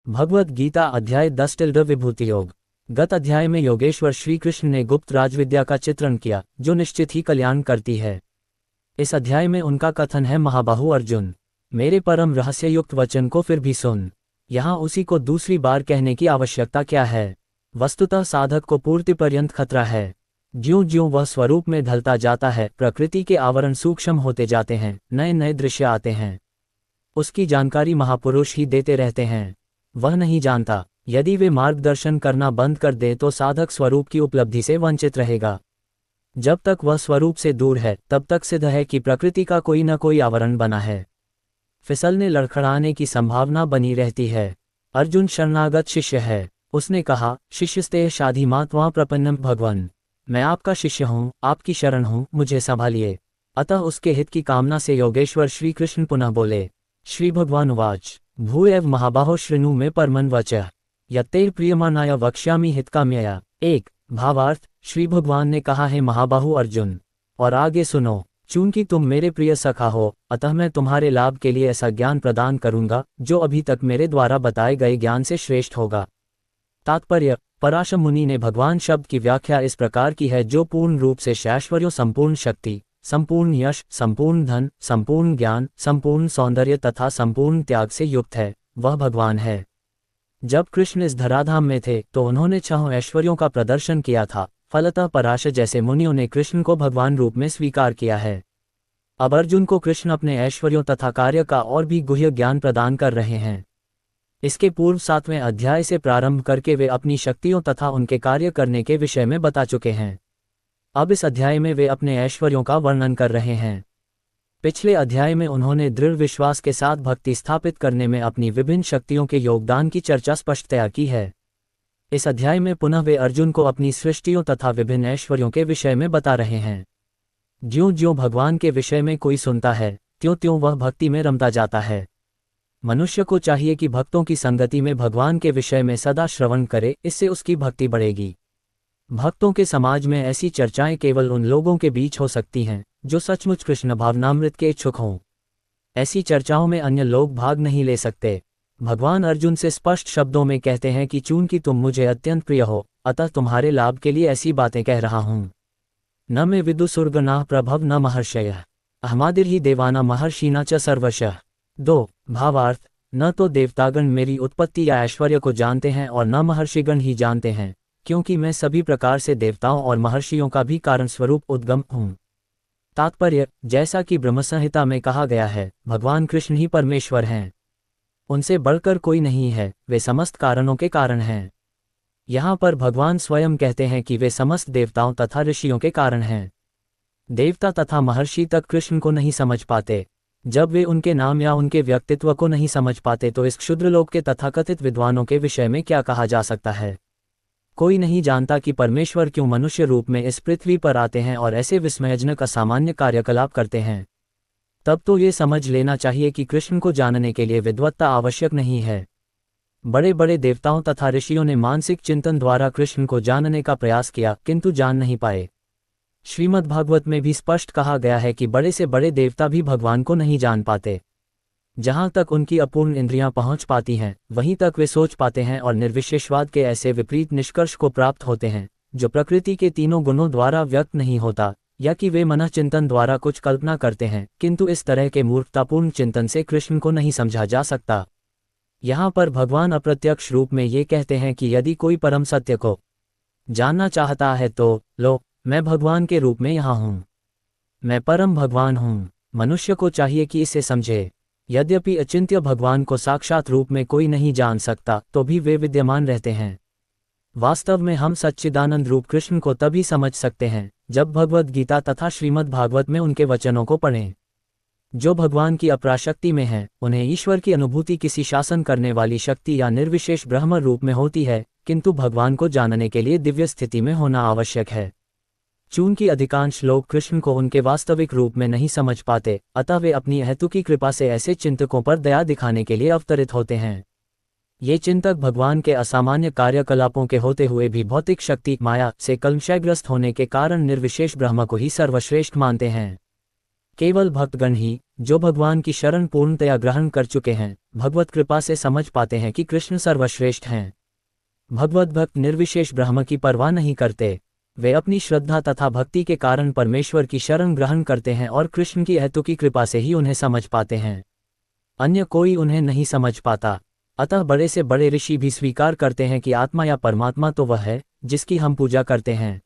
भगवद गीता अध्याय 10 विभूति योग। गत अध्याय में योगेश्वर श्री कृष्ण ने गुप्त राजविद्या का चित्रण किया जो निश्चित ही कल्याण करती है। इस अध्याय में उनका कथन है, महाबाहु अर्जुन, मेरे परम रहस्ययुक्त वचन को फिर भी सुन। यहाँ उसी को दूसरी बार कहने की आवश्यकता क्या है? वस्तुतः साधक को पूर्ति पर्यंत खतरा है। ज्यों ज्यों वह स्वरूप में ढलता जाता है, प्रकृति के आवरण सूक्ष्म होते जाते हैं, नए नए दृश्य आते हैं। उसकी जानकारी महापुरुष ही देते रहते हैं, वह नहीं जानता। यदि वे मार्गदर्शन करना बंद कर दे तो साधक स्वरूप की उपलब्धि से वंचित रहेगा। जब तक वह स्वरूप से दूर है तब तक सिद्ध है कि प्रकृति का कोई न कोई आवरण बना है, फिसलने लड़खड़ाने की संभावना बनी रहती है। अर्जुन शरणागत शिष्य है। उसने कहा, शिष्यस्ते शाधिमात्मा प्रपन्नम भगवन्, मैं आपका शिष्य हूँ, आपकी शरण हूँ, मुझे संभालिए। अतः उसके हित की कामना से योगेश्वर श्री कृष्ण पुनः बोले। श्री भगवान उवाच, भूयैव महाबाहो शृणु मे परमं वचः यत्तेर प्रियमाणाय वक्ष्यामि हितकाम्यया। एक भावार्थ, श्री भगवान ने कहा है, महाबाहु अर्जुन, और आगे सुनो, चूंकि तुम मेरे प्रिय सखा हो, अतः मैं तुम्हारे लाभ के लिए ऐसा ज्ञान प्रदान करूंगा जो अभी तक मेरे द्वारा बताए गए ज्ञान से श्रेष्ठ होगा। तात्पर्य, पराशर मुनि ने भगवान शब्द की व्याख्या इस प्रकार की है, जो पूर्ण रूप से ऐश्वर्यों, संपूर्ण शक्ति, संपूर्ण यश, संपूर्ण धन, संपूर्ण ज्ञान, संपूर्ण सौंदर्य तथा संपूर्ण त्याग से युक्त है, वह भगवान है। जब कृष्ण इस धराधाम में थे तो उन्होंने 6 ऐश्वर्यों का प्रदर्शन किया था। फलतः पराशर जैसे मुनियों ने कृष्ण को भगवान रूप में स्वीकार किया है। अब अर्जुन को कृष्ण अपने ऐश्वर्यों तथा कार्य का और भी गुह्य ज्ञान प्रदान कर रहे हैं। इसके पूर्व 7वें अध्याय से प्रारंभ करके वे अपनी शक्तियों तथा उनके कार्य करने के विषय में बता चुके हैं। अब इस अध्याय में वे अपने ऐश्वर्यों का वर्णन कर रहे हैं। पिछले अध्याय में उन्होंने दृढ़ विश्वास के साथ भक्ति स्थापित करने में अपनी विभिन्न शक्तियों के योगदान की चर्चा स्पष्टतया की है। इस अध्याय में पुनः वे अर्जुन को अपनी सृष्टियों तथा विभिन्न ऐश्वर्यों के विषय में बता रहे हैं। ज्यों ज्यों भगवान के विषय में कोई सुनता है त्यों त्यों वह भक्ति में रमता जाता है। मनुष्य को चाहिए कि भक्तों की संगति में भगवान के विषय में सदा श्रवण करे, इससे उसकी भक्ति बढ़ेगी। भक्तों के समाज में ऐसी चर्चाएं केवल उन लोगों के बीच हो सकती हैं जो सचमुच कृष्ण भावनामृत के इच्छुक हों। ऐसी चर्चाओं में अन्य लोग भाग नहीं ले सकते। भगवान अर्जुन से स्पष्ट शब्दों में कहते हैं कि चूंकि तुम मुझे अत्यंत प्रिय हो, अतः तुम्हारे लाभ के लिए ऐसी बातें कह रहा हूँ। न मे विदुसुर्गणाः प्रभव न महर्षयः अहमादिर्हि देवाना महर्षिणा च सर्वशः। 2 भावार्थ, न तो देवतागण मेरी उत्पत्ति या ऐश्वर्य को जानते हैं और न महर्षिगण ही जानते हैं, क्योंकि मैं सभी प्रकार से देवताओं और महर्षियों का भी कारण स्वरूप उद्गम हूँ। तात्पर्य, जैसा कि ब्रह्म संहिता में कहा गया है, भगवान कृष्ण ही परमेश्वर हैं। उनसे बढ़कर कोई नहीं है, वे समस्त कारणों के कारण हैं। यहाँ पर भगवान स्वयं कहते हैं कि वे समस्त देवताओं तथा ऋषियों के कारण हैं। देवता तथा महर्षि तक कृष्ण को नहीं समझ पाते। जब वे उनके नाम या उनके व्यक्तित्व को नहीं समझ पाते तो इस क्षुद्रलोक के तथाकथित विद्वानों के विषय में क्या कहा जा सकता है? कोई नहीं जानता कि परमेश्वर क्यों मनुष्य रूप में इस पृथ्वी पर आते हैं और ऐसे विस्मयजनक असामान्य कार्यकलाप करते हैं। तब तो ये समझ लेना चाहिए कि कृष्ण को जानने के लिए विद्वत्ता आवश्यक नहीं है। बड़े बड़े देवताओं तथा ऋषियों ने मानसिक चिंतन द्वारा कृष्ण को जानने का प्रयास किया किंतु जान नहीं पाए। श्रीमद्भागवत में भी स्पष्ट कहा गया है कि बड़े से बड़े देवता भी भगवान को नहीं जान पाते। जहाँ तक उनकी अपूर्ण इंद्रियां पहुँच पाती हैं वहीं तक वे सोच पाते हैं और निर्विशेषवाद के ऐसे विपरीत निष्कर्ष को प्राप्त होते हैं जो प्रकृति के तीनों गुणों द्वारा व्यक्त नहीं होता, या कि वे मनः चिंतन द्वारा कुछ कल्पना करते हैं, किंतु इस तरह के मूर्खतापूर्ण चिंतन से कृष्ण को नहीं समझा जा सकता। यहाँ पर भगवान अप्रत्यक्ष रूप में ये कहते हैं कि यदि कोई परम सत्य को जानना चाहता है तो लो, मैं भगवान के रूप में यहाँ हूँ, मैं परम भगवान हूँ। मनुष्य को चाहिए कि इसे समझे। यद्यपि अचिंत्य भगवान को साक्षात रूप में कोई नहीं जान सकता तो भी वे विद्यमान रहते हैं। वास्तव में हम सच्चिदानंद रूप कृष्ण को तभी समझ सकते हैं जब भगवद गीता तथा श्रीमद् भागवत में उनके वचनों को पढ़ें। जो भगवान की अपराशक्ति में हैं, उन्हें ईश्वर की अनुभूति किसी शासन करने वाली शक्ति या निर्विशेष ब्रह्म रूप में होती है, किंतु भगवान को जानने के लिए दिव्य स्थिति में होना आवश्यक है। चूंकि अधिकांश लोग कृष्ण को उनके वास्तविक रूप में नहीं समझ पाते, अतः वे अपनी अहेतुकी कृपा से ऐसे चिंतकों पर दया दिखाने के लिए अवतरित होते हैं। ये चिंतक भगवान के असामान्य कार्यकलापों के होते हुए भी भौतिक शक्ति माया से कलंशग्रस्त होने के कारण निर्विशेष ब्रह्म को ही सर्वश्रेष्ठ मानते हैं। केवल भक्तगण ही जो भगवान की शरण पूर्णतया ग्रहण कर चुके हैं, भगवत कृपा से समझ पाते हैं कि कृष्ण सर्वश्रेष्ठ हैं। भगवत भक्त निर्विशेष ब्रह्म की परवाह नहीं करते। वे अपनी श्रद्धा तथा भक्ति के कारण परमेश्वर की शरण ग्रहण करते हैं और कृष्ण की अहेतुकी कृपा से ही उन्हें समझ पाते हैं। अन्य कोई उन्हें नहीं समझ पाता। अतः बड़े से बड़े ऋषि भी स्वीकार करते हैं कि आत्मा या परमात्मा तो वह है जिसकी हम पूजा करते हैं।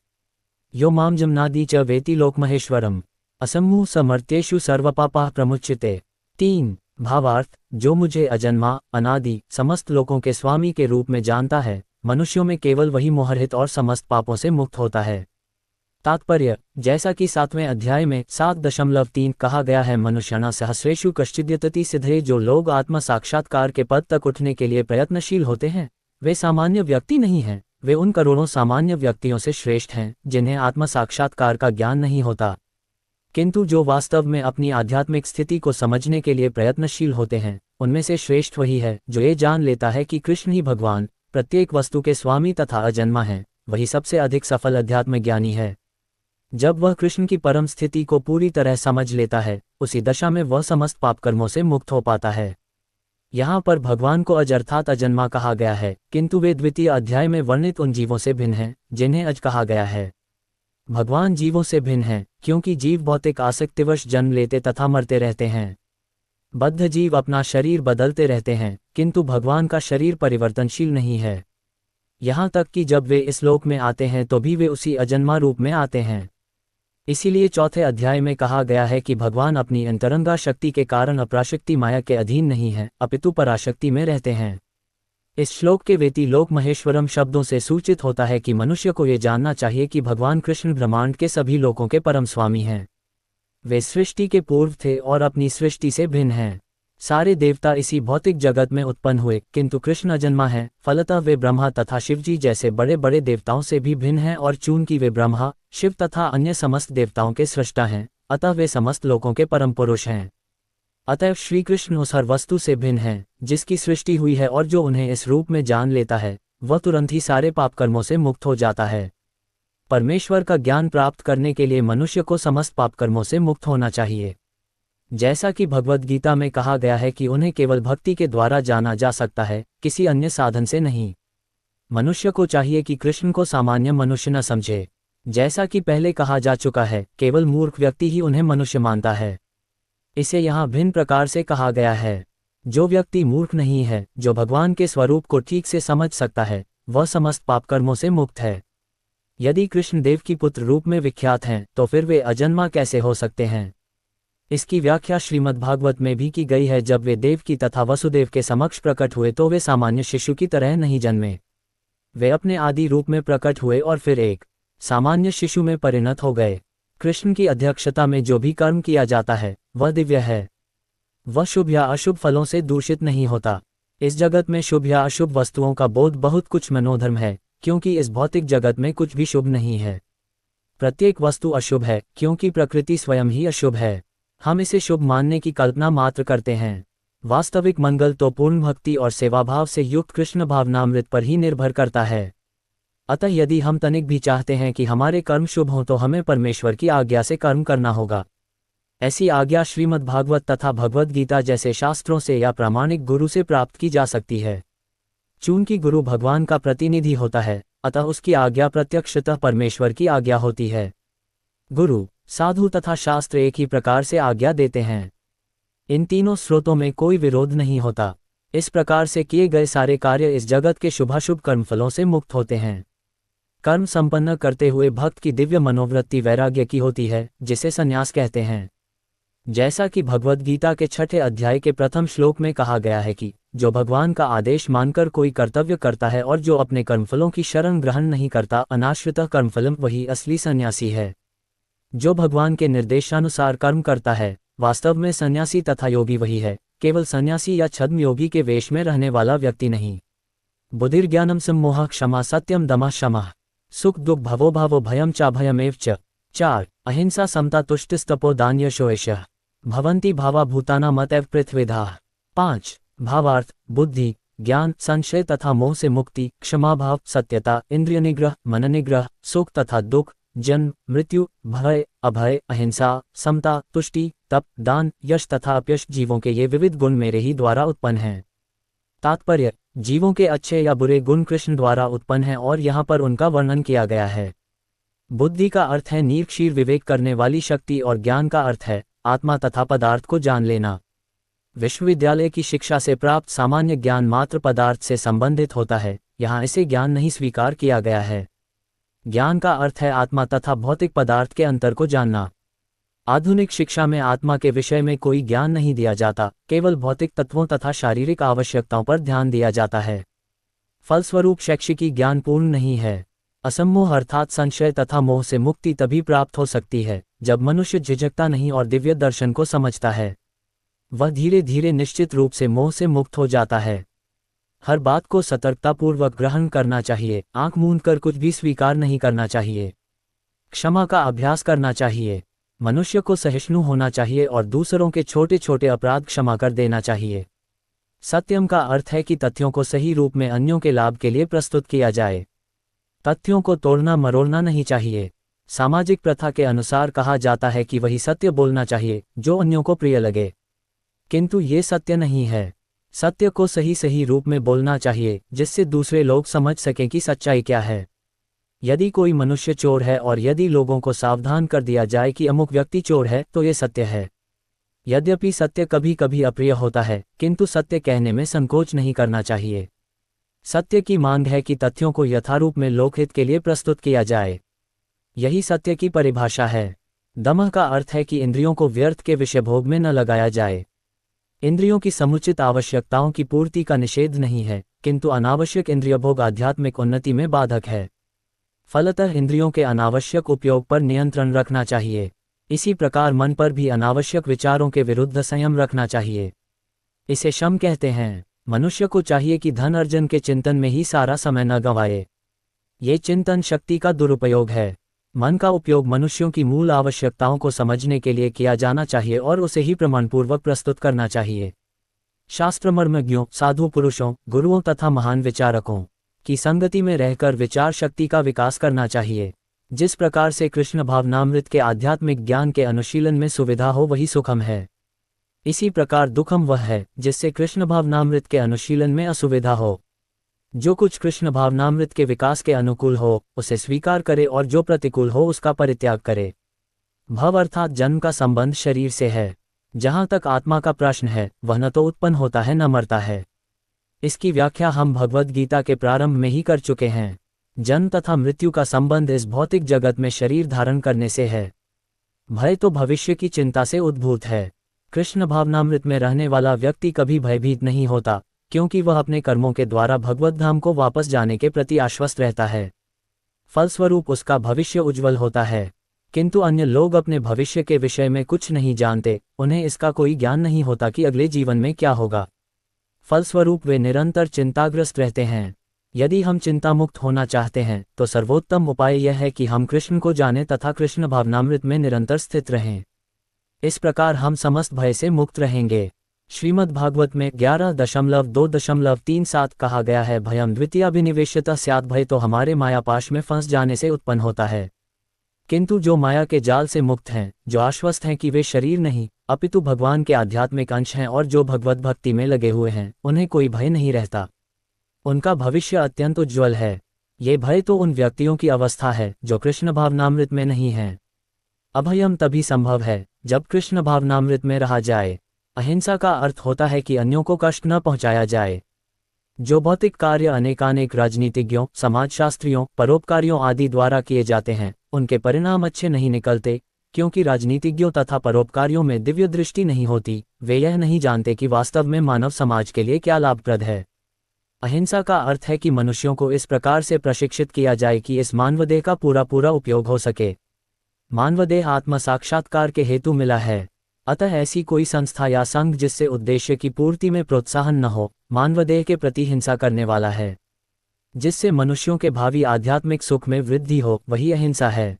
यो माम जमनादि च वेति लोक महेश्वरम असम्मूह समर्त्येषु सर्वपापाः प्रमुच्यते। 3 भावार्थ, जो मुझे अजन्मा, अनादि, समस्त लोकों के स्वामी के रूप में जानता है, मनुष्यों में केवल वही मोहरहित और समस्त पापों से मुक्त होता है। तात्पर्य, जैसा कि 7वें अध्याय में 7.3 कहा गया है, मनुष्याणां सहस्रेषु कश्चिद्यतति सिद्धये, जो लोग आत्म साक्षात्कार के पद तक उठने के लिए प्रयत्नशील होते हैं, वे सामान्य व्यक्ति नहीं हैं। वे उन करोड़ों सामान्य व्यक्तियों से श्रेष्ठ हैं जिन्हें आत्म साक्षात्कार का ज्ञान नहीं होता। किंतु जो वास्तव में अपनी आध्यात्मिक स्थिति को समझने के लिए प्रयत्नशील होते हैं, उनमें से श्रेष्ठ वही है जो ये जान लेता है कि कृष्ण ही भगवान, प्रत्येक वस्तु के स्वामी तथा अजन्मा है। वही सबसे अधिक सफल अध्यात्म ज्ञानी है। जब वह कृष्ण की परम स्थिति को पूरी तरह समझ लेता है, उसी दशा में वह समस्त पाप कर्मों से मुक्त हो पाता है। यहाँ पर भगवान को अज अर्थात अजन्मा कहा गया है, किंतु वे द्वितीय अध्याय में वर्णित उन जीवों से भिन्न हैं जिन्हें अज कहा गया है। भगवान जीवों से भिन्न हैं क्योंकि जीव भौतिक आसक्तिवश जन्म लेते तथा मरते रहते हैं। बद्ध जीव अपना शरीर बदलते रहते हैं, किंतु भगवान का शरीर परिवर्तनशील नहीं है। यहाँ तक कि जब वे इस लोक में आते हैं तो भी वे उसी अजन्मा रूप में आते हैं। इसीलिए चौथे अध्याय में कहा गया है कि भगवान अपनी अंतरंगा शक्ति के कारण अपराशक्ति माया के अधीन नहीं है, अपितु पराशक्ति में रहते हैं। इस श्लोक के वेति लोक महेश्वरम शब्दों से सूचित होता है कि मनुष्य को ये जानना चाहिए कि भगवान कृष्ण ब्रह्मांड के सभी लोकों के परम स्वामी हैं। वे सृष्टि के पूर्व थे और अपनी सृष्टि से भिन्न हैं। सारे देवता इसी भौतिक जगत में उत्पन्न हुए, किंतु कृष्ण अजन्मा हैं। फलतः वे ब्रह्मा तथा शिवजी जैसे बड़े बड़े देवताओं से भी भिन्न हैं, और चूंकि वे ब्रह्मा, शिव तथा अन्य समस्त देवताओं के सृष्टा हैं, अतः वे समस्त लोकों के परम पुरुष हैं। अतएव श्री कृष्ण उस हर वस्तु से भिन्न हैं जिसकी सृष्टि हुई है, और जो उन्हें इस रूप में जान लेता है वह तुरंत ही सारे पाप कर्मों से मुक्त हो जाता है। परमेश्वर का ज्ञान प्राप्त करने के लिए मनुष्य को समस्त पाप कर्मों से मुक्त होना चाहिए। जैसा कि भगवद गीता में कहा गया है कि उन्हें केवल भक्ति के द्वारा जाना जा सकता है, किसी अन्य साधन से नहीं। मनुष्य को चाहिए कि कृष्ण को सामान्य मनुष्य न समझे। जैसा कि पहले कहा जा चुका है, केवल मूर्ख व्यक्ति ही उन्हें मनुष्य मानता है। इसे यहाँ भिन्न प्रकार से कहा गया है। जो व्यक्ति मूर्ख नहीं है, जो भगवान के स्वरूप को ठीक से समझ सकता है, वह समस्त पाप कर्मों से मुक्त है। यदि कृष्ण देव की पुत्र रूप में विख्यात हैं, तो फिर वे अजन्मा कैसे हो सकते हैं? इसकी व्याख्या श्रीमद्भागवत में भी की गई है। जब वे देवकी तथा वसुदेव के समक्ष प्रकट हुए तो वे सामान्य शिशु की तरह नहीं जन्मे। वे अपने आदि रूप में प्रकट हुए और फिर एक सामान्य शिशु में परिणत हो गए। कृष्ण की अध्यक्षता में जो भी कर्म किया जाता है वह दिव्य है। वह शुभ या अशुभ फलों से दूषित नहीं होता। इस जगत में शुभ या अशुभ वस्तुओं का बोध बहुत कुछ मनोधर्म है, क्योंकि इस भौतिक जगत में कुछ भी शुभ नहीं है। प्रत्येक वस्तु अशुभ है क्योंकि प्रकृति स्वयं ही अशुभ है। हम इसे शुभ मानने की कल्पना मात्र करते हैं। वास्तविक मंगल तो पूर्ण भक्ति और सेवाभाव से युक्त कृष्ण भावनामृत पर ही निर्भर करता है। अतः यदि हम तनिक भी चाहते हैं कि हमारे कर्म शुभ हों तो हमें परमेश्वर की आज्ञा से कर्म करना होगा। ऐसी आज्ञा श्रीमद्भागवत तथा भगवद गीता जैसे शास्त्रों से या प्रामाणिक गुरु से प्राप्त की जा सकती है। चूंकि गुरु भगवान का प्रतिनिधि होता है, अतः उसकी आज्ञा प्रत्यक्षतः परमेश्वर की आज्ञा होती है। गुरु, साधु तथा शास्त्र एक ही प्रकार से आज्ञा देते हैं। इन तीनों स्रोतों में कोई विरोध नहीं होता। इस प्रकार से किए गए सारे कार्य इस जगत के शुभाशुभ कर्मफलों से मुक्त होते हैं। कर्म संपन्न करते हुए भक्त की दिव्य मनोवृत्ति वैराग्य की होती है, जिसे संन्यास कहते हैं। जैसा कि भगवद गीता के 6ठे अध्याय के प्रथम श्लोक में कहा गया है कि जो भगवान का आदेश मानकर कोई कर्तव्य करता है और जो अपने कर्मफलों की शरण ग्रहण नहीं करता, अनाश्रितः कर्मफलम, वही असली सन्यासी है। जो भगवान के निर्देशानुसार कर्म करता है, वास्तव में सन्यासी तथा योगी वही है, केवल सन्यासी या छद्म योगी के वेश में रहने वाला व्यक्ति नहीं। बुद्धिर्ज्ञानम सम्मोह क्षमा सत्यम दमः शमः सुख दुख भवो भावो भयम चाभयमेव च। 4 अहिंसा समता तुष्टिस्तपो दान यशोयशः भवन्ति भावा भूतानामतएव पृथ्वीधाः। 5 भावार्थ, बुद्धि, ज्ञान, संशय तथा मोह से मुक्ति, क्षमा भाव, सत्यता, इंद्रिय निग्रह, मन निग्रह, सुख तथा दुख, जन्म, मृत्यु, भय, अभय, अहिंसा, समता, तुष्टि, तप, दान, यश तथा अपयश जीवों के ये विविध गुण मेरे ही द्वारा उत्पन्न हैं। तात्पर्य: जीवों के अच्छे या बुरे गुण कृष्ण द्वारा उत्पन्न हैं और यहाँ पर उनका वर्णन किया गया है। बुद्धि का अर्थ है निरीक्षीर विवेक करने वाली शक्ति और ज्ञान का अर्थ है आत्मा तथा पदार्थ को जान लेना। विश्वविद्यालय की शिक्षा से प्राप्त सामान्य ज्ञान मात्र पदार्थ से संबंधित होता है, यहाँ इसे ज्ञान नहीं स्वीकार किया गया है। ज्ञान का अर्थ है आत्मा तथा भौतिक पदार्थ के अंतर को जानना। आधुनिक शिक्षा में आत्मा के विषय में कोई ज्ञान नहीं दिया जाता, केवल भौतिक तत्वों तथा शारीरिक आवश्यकताओं पर ध्यान दिया जाता है। फलस्वरूप शैक्षिकी ज्ञान पूर्ण नहीं है। असम्मोह अर्थात संशय तथा मोह से मुक्ति तभी प्राप्त हो सकती है जब मनुष्य झिझकता नहीं और दिव्य दर्शन को समझता है। वह धीरे धीरे निश्चित रूप से मोह से मुक्त हो जाता है। हर बात को सतर्कतापूर्वक ग्रहण करना चाहिए, आंख मूंद कर कुछ भी स्वीकार नहीं करना चाहिए। क्षमा का अभ्यास करना चाहिए। मनुष्य को सहिष्णु होना चाहिए और दूसरों के छोटे छोटे अपराध क्षमा कर देना चाहिए। सत्यम का अर्थ है कि तथ्यों को सही रूप में अन्यों के लाभ के लिए प्रस्तुत किया जाए। तथ्यों को तोड़ना मरोड़ना नहीं चाहिए। सामाजिक प्रथा के अनुसार कहा जाता है कि वही सत्य बोलना चाहिए जो अन्यों को प्रिय लगे, किंतु ये सत्य नहीं है। सत्य को सही सही रूप में बोलना चाहिए जिससे दूसरे लोग समझ सकें कि सच्चाई क्या है। यदि कोई मनुष्य चोर है और यदि लोगों को सावधान कर दिया जाए कि अमुक व्यक्ति चोर है तो ये सत्य है। यद्यपि सत्य कभी कभी अप्रिय होता है, किंतु सत्य कहने में संकोच नहीं करना चाहिए। सत्य की मांग है कि तथ्यों को यथारूप में लोकहित के लिए प्रस्तुत किया जाए। यही सत्य की परिभाषा है। दमः का अर्थ है कि इंद्रियों को व्यर्थ के विषय भोग में न लगाया जाए। इंद्रियों की समुचित आवश्यकताओं की पूर्ति का निषेध नहीं है, किंतु अनावश्यक इंद्रिय भोग आध्यात्मिक उन्नति में बाधक है। फलतः इंद्रियों के अनावश्यक उपयोग पर नियंत्रण रखना चाहिए। इसी प्रकार मन पर भी अनावश्यक विचारों के विरुद्ध संयम रखना चाहिए। इसे शम कहते हैं। मनुष्य को चाहिए कि धन अर्जन के चिंतन में ही सारा समय न गंवाए। ये चिंतन शक्ति का दुरुपयोग है। मन का उपयोग मनुष्यों की मूल आवश्यकताओं को समझने के लिए किया जाना चाहिए और उसे ही प्रमाणपूर्वक प्रस्तुत करना चाहिए। शास्त्रमर्मज्ञों, साधु पुरुषों, गुरुओं तथा महान विचारकों की संगति में रहकर विचार शक्ति का विकास करना चाहिए। जिस प्रकार से कृष्ण भावनामृत के आध्यात्मिक ज्ञान के अनुशीलन में सुविधा हो वही सुखम है, इसी प्रकार दुखम वह है जिससे कृष्ण भावनामृत के अनुशीलन में असुविधा हो। जो कुछ कृष्ण भावनामृत के विकास के अनुकूल हो उसे स्वीकार करे और जो प्रतिकूल हो उसका परित्याग करे। भव अर्थात जन्म का संबंध शरीर से है। जहाँ तक आत्मा का प्रश्न है वह न तो उत्पन्न होता है न मरता है। इसकी व्याख्या हम भगवद गीता के प्रारंभ में ही कर चुके हैं। जन्म तथा मृत्यु का संबंध इस भौतिक जगत में शरीर धारण करने से है। भय तो भविष्य की चिंता से उद्भूत है। कृष्ण भावनामृत में रहने वाला व्यक्ति कभी भयभीत नहीं होता, क्योंकि वह अपने कर्मों के द्वारा भगवत धाम को वापस जाने के प्रति आश्वस्त रहता है। फलस्वरूप उसका भविष्य उज्जवल होता है। किंतु अन्य लोग अपने भविष्य के विषय में कुछ नहीं जानते, उन्हें इसका कोई ज्ञान नहीं होता कि अगले जीवन में क्या होगा। फलस्वरूप वे निरंतर चिंताग्रस्त रहते हैं। यदि हम चिंता मुक्त होना चाहते हैं तो सर्वोत्तम उपाय यह है कि हम कृष्ण को जानें तथा कृष्ण भावनामृत में निरंतर स्थित रहें। इस प्रकार हम समस्त भय से मुक्त रहेंगे। श्रीमद् भागवत में 11.2.37 कहा गया है, भयम द्वितीयाभिनिवेश्यतः स्यात्। भय तो हमारे मायापाश में फंस जाने से उत्पन्न होता है, किंतु जो माया के जाल से मुक्त हैं, जो आश्वस्त हैं कि वे शरीर नहीं अपितु भगवान के आध्यात्मिक अंश हैं और जो भगवत भक्ति में लगे हुए हैं, उन्हें कोई भय नहीं रहता। उनका भविष्य अत्यंत उज्ज्वल है। ये भय तो उन व्यक्तियों की अवस्था है जो कृष्ण भावनामृत में नहीं हैं। अभयम तभी संभव है जब कृष्ण भावनामृत में रहा जाए। अहिंसा का अर्थ होता है कि अन्यों को कष्ट न पहुंचाया जाए। जो भौतिक कार्य अनेकानेक राजनीतिज्ञों, समाजशास्त्रियों, परोपकारियों आदि द्वारा किए जाते हैं, उनके परिणाम अच्छे नहीं निकलते, क्योंकि राजनीतिज्ञों तथा परोपकारियों में दिव्य दृष्टि नहीं होती। वे यह नहीं जानते कि वास्तव में मानव समाज के लिए क्या लाभप्रद है। अहिंसा का अर्थ है कि मनुष्यों को इस प्रकार से प्रशिक्षित किया जाए कि इस मानवदेह का पूरा पूरा उपयोग हो सके। मानवदेह आत्म साक्षात्कार के हेतु मिला है, अतः ऐसी कोई संस्था या संघ जिससे उद्देश्य की पूर्ति में प्रोत्साहन न हो, मानवदेह के प्रति हिंसा करने वाला है। जिससे मनुष्यों के भावी आध्यात्मिक सुख में वृद्धि हो, वही अहिंसा है।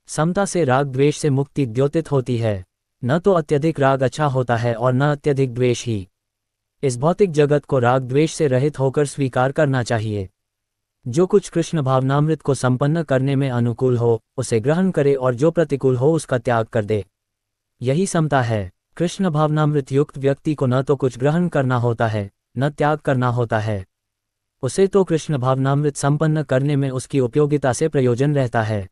समता से राग द्वेष से मुक्ति द्योतित होती है। न तो अत्यधिक राग अच्छा होता है और न अत्यधिक द्वेष ही। इस भौतिक जगत को राग द्वेष से रहित होकर स्वीकार करना चाहिए। जो कुछ कृष्ण भावनामृत को संपन्न करने में अनुकूल हो उसे ग्रहण करे और जो प्रतिकूल हो उसका त्याग कर दे। यही समता है। कृष्ण भावनामृत युक्त व्यक्ति को न तो कुछ ग्रहण करना होता है न त्याग करना होता है। उसे तो कृष्ण भावनामृत संपन्न करने में उसकी उपयोगिता से प्रयोजन रहता है।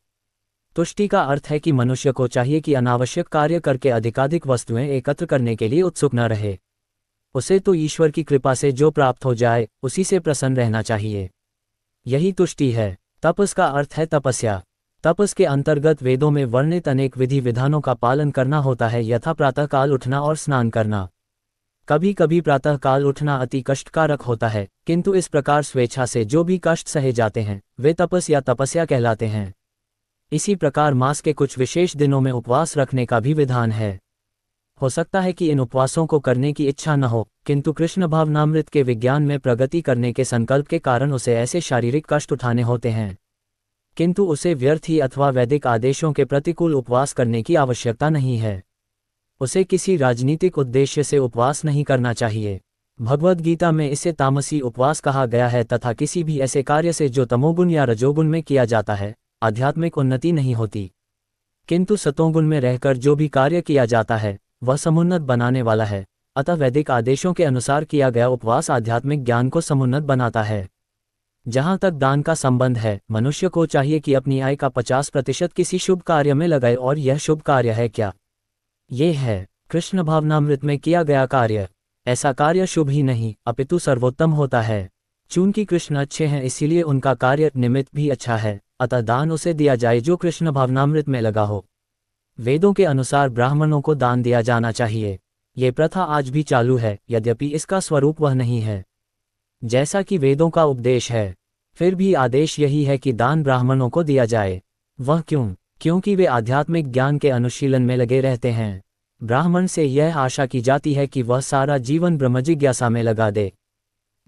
तुष्टि का अर्थ है कि मनुष्य को चाहिए कि अनावश्यक कार्य करके अधिकाधिक वस्तुएं एकत्र करने के लिए उत्सुक न रहे। उसे तो ईश्वर की कृपा से जो प्राप्त हो जाए उसी से प्रसन्न रहना चाहिए। यही तुष्टि है। तपस का अर्थ है तपस्या। तपस के अंतर्गत वेदों में वर्णित अनेक विधि विधानों का पालन करना होता है, यथा प्रातःकाल उठना और स्नान करना। कभी कभी प्रातःकाल उठना अति कष्टकारक होता है, किंतु इस प्रकार स्वेच्छा से जो भी कष्ट सहे जाते हैं वे तपस या तपस्या कहलाते हैं। इसी प्रकार मास के कुछ विशेष दिनों में उपवास रखने का भी विधान है। हो सकता है कि इन उपवासों को करने की इच्छा न हो, किंतु कृष्ण भावनामृत के विज्ञान में प्रगति करने के संकल्प के कारण उसे ऐसे शारीरिक कष्ट उठाने होते हैं, किंतु उसे व्यर्थ ही अथवा वैदिक आदेशों के प्रतिकूल उपवास करने की आवश्यकता नहीं है। उसे किसी राजनीतिक उद्देश्य से उपवास नहीं करना चाहिए। भगवद गीता में इसे तामसी उपवास कहा गया है तथा किसी भी ऐसे कार्य से जो तमोगुण या रजोगुण में किया जाता है आध्यात्मिक उन्नति नहीं होती, किंतु सतोगुण में रहकर जो भी कार्य किया जाता है वह समुन्नत बनाने वाला है। अतः वैदिक आदेशों के अनुसार किया गया उपवास आध्यात्मिक ज्ञान को समुन्नत बनाता है। जहाँ तक दान का संबंध है, मनुष्य को चाहिए कि अपनी आय का 50% किसी शुभ कार्य में लगाए। और यह शुभ कार्य है क्या? ये है कृष्ण भावनामृत में किया गया कार्य। ऐसा कार्य शुभ ही नहीं अपितु सर्वोत्तम होता है। चूंकि कृष्ण अच्छे हैं इसीलिए उनका कार्य निमित्त भी अच्छा है, अतः दान उसे दिया जाए जो कृष्ण भावनामृत में लगा हो। वेदों के अनुसार ब्राह्मणों को दान दिया जाना चाहिए। ये प्रथा आज भी चालू है, यद्यपि इसका स्वरूप वह नहीं है जैसा कि वेदों का उपदेश है। फिर भी आदेश यही है कि दान ब्राह्मणों को दिया जाए। वह क्यों? क्योंकि वे आध्यात्मिक ज्ञान के अनुशीलन में लगे रहते हैं। ब्राह्मण से यह आशा की जाती है कि वह सारा जीवन ब्रह्म जिज्ञासा में लगा दे।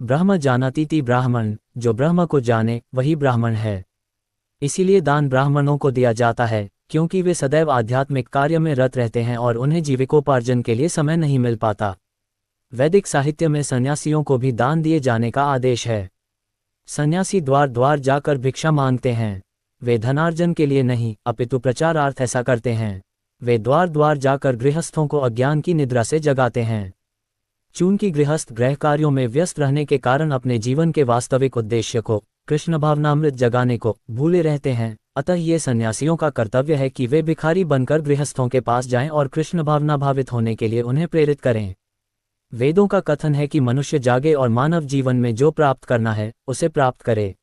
ब्रह्म जानातीति ब्राह्मण, जो ब्रह्म को जाने वही ब्राह्मण है। इसीलिए दान ब्राह्मणों को दिया जाता है, क्योंकि वे सदैव आध्यात्मिक कार्य में रत रहते हैं और उन्हें जीविकोपार्जन के लिए समय नहीं मिल पाता। वैदिक साहित्य में सन्यासियों को भी दान दिए जाने का आदेश है। सन्यासी द्वार द्वार जाकर भिक्षा मांगते हैं। वे धनार्जन के लिए नहीं अपितु प्रचारार्थ ऐसा करते हैं। वे द्वार द्वार जाकर गृहस्थों को अज्ञान की निद्रा से जगाते हैं। चूंकि गृहस्थ गृह कार्यों में व्यस्त रहने के कारण अपने जीवन के वास्तविक उद्देश्य को, कृष्ण भावनामृत जगाने को, भूले रहते हैं, अतः ये सन्यासियों का कर्तव्य है कि वे भिखारी बनकर गृहस्थों के पास जाएं और कृष्ण भावना भावित होने के लिए उन्हें प्रेरित करें। वेदों का कथन है कि मनुष्य जागे और मानव जीवन में जो प्राप्त करना है उसे प्राप्त करे।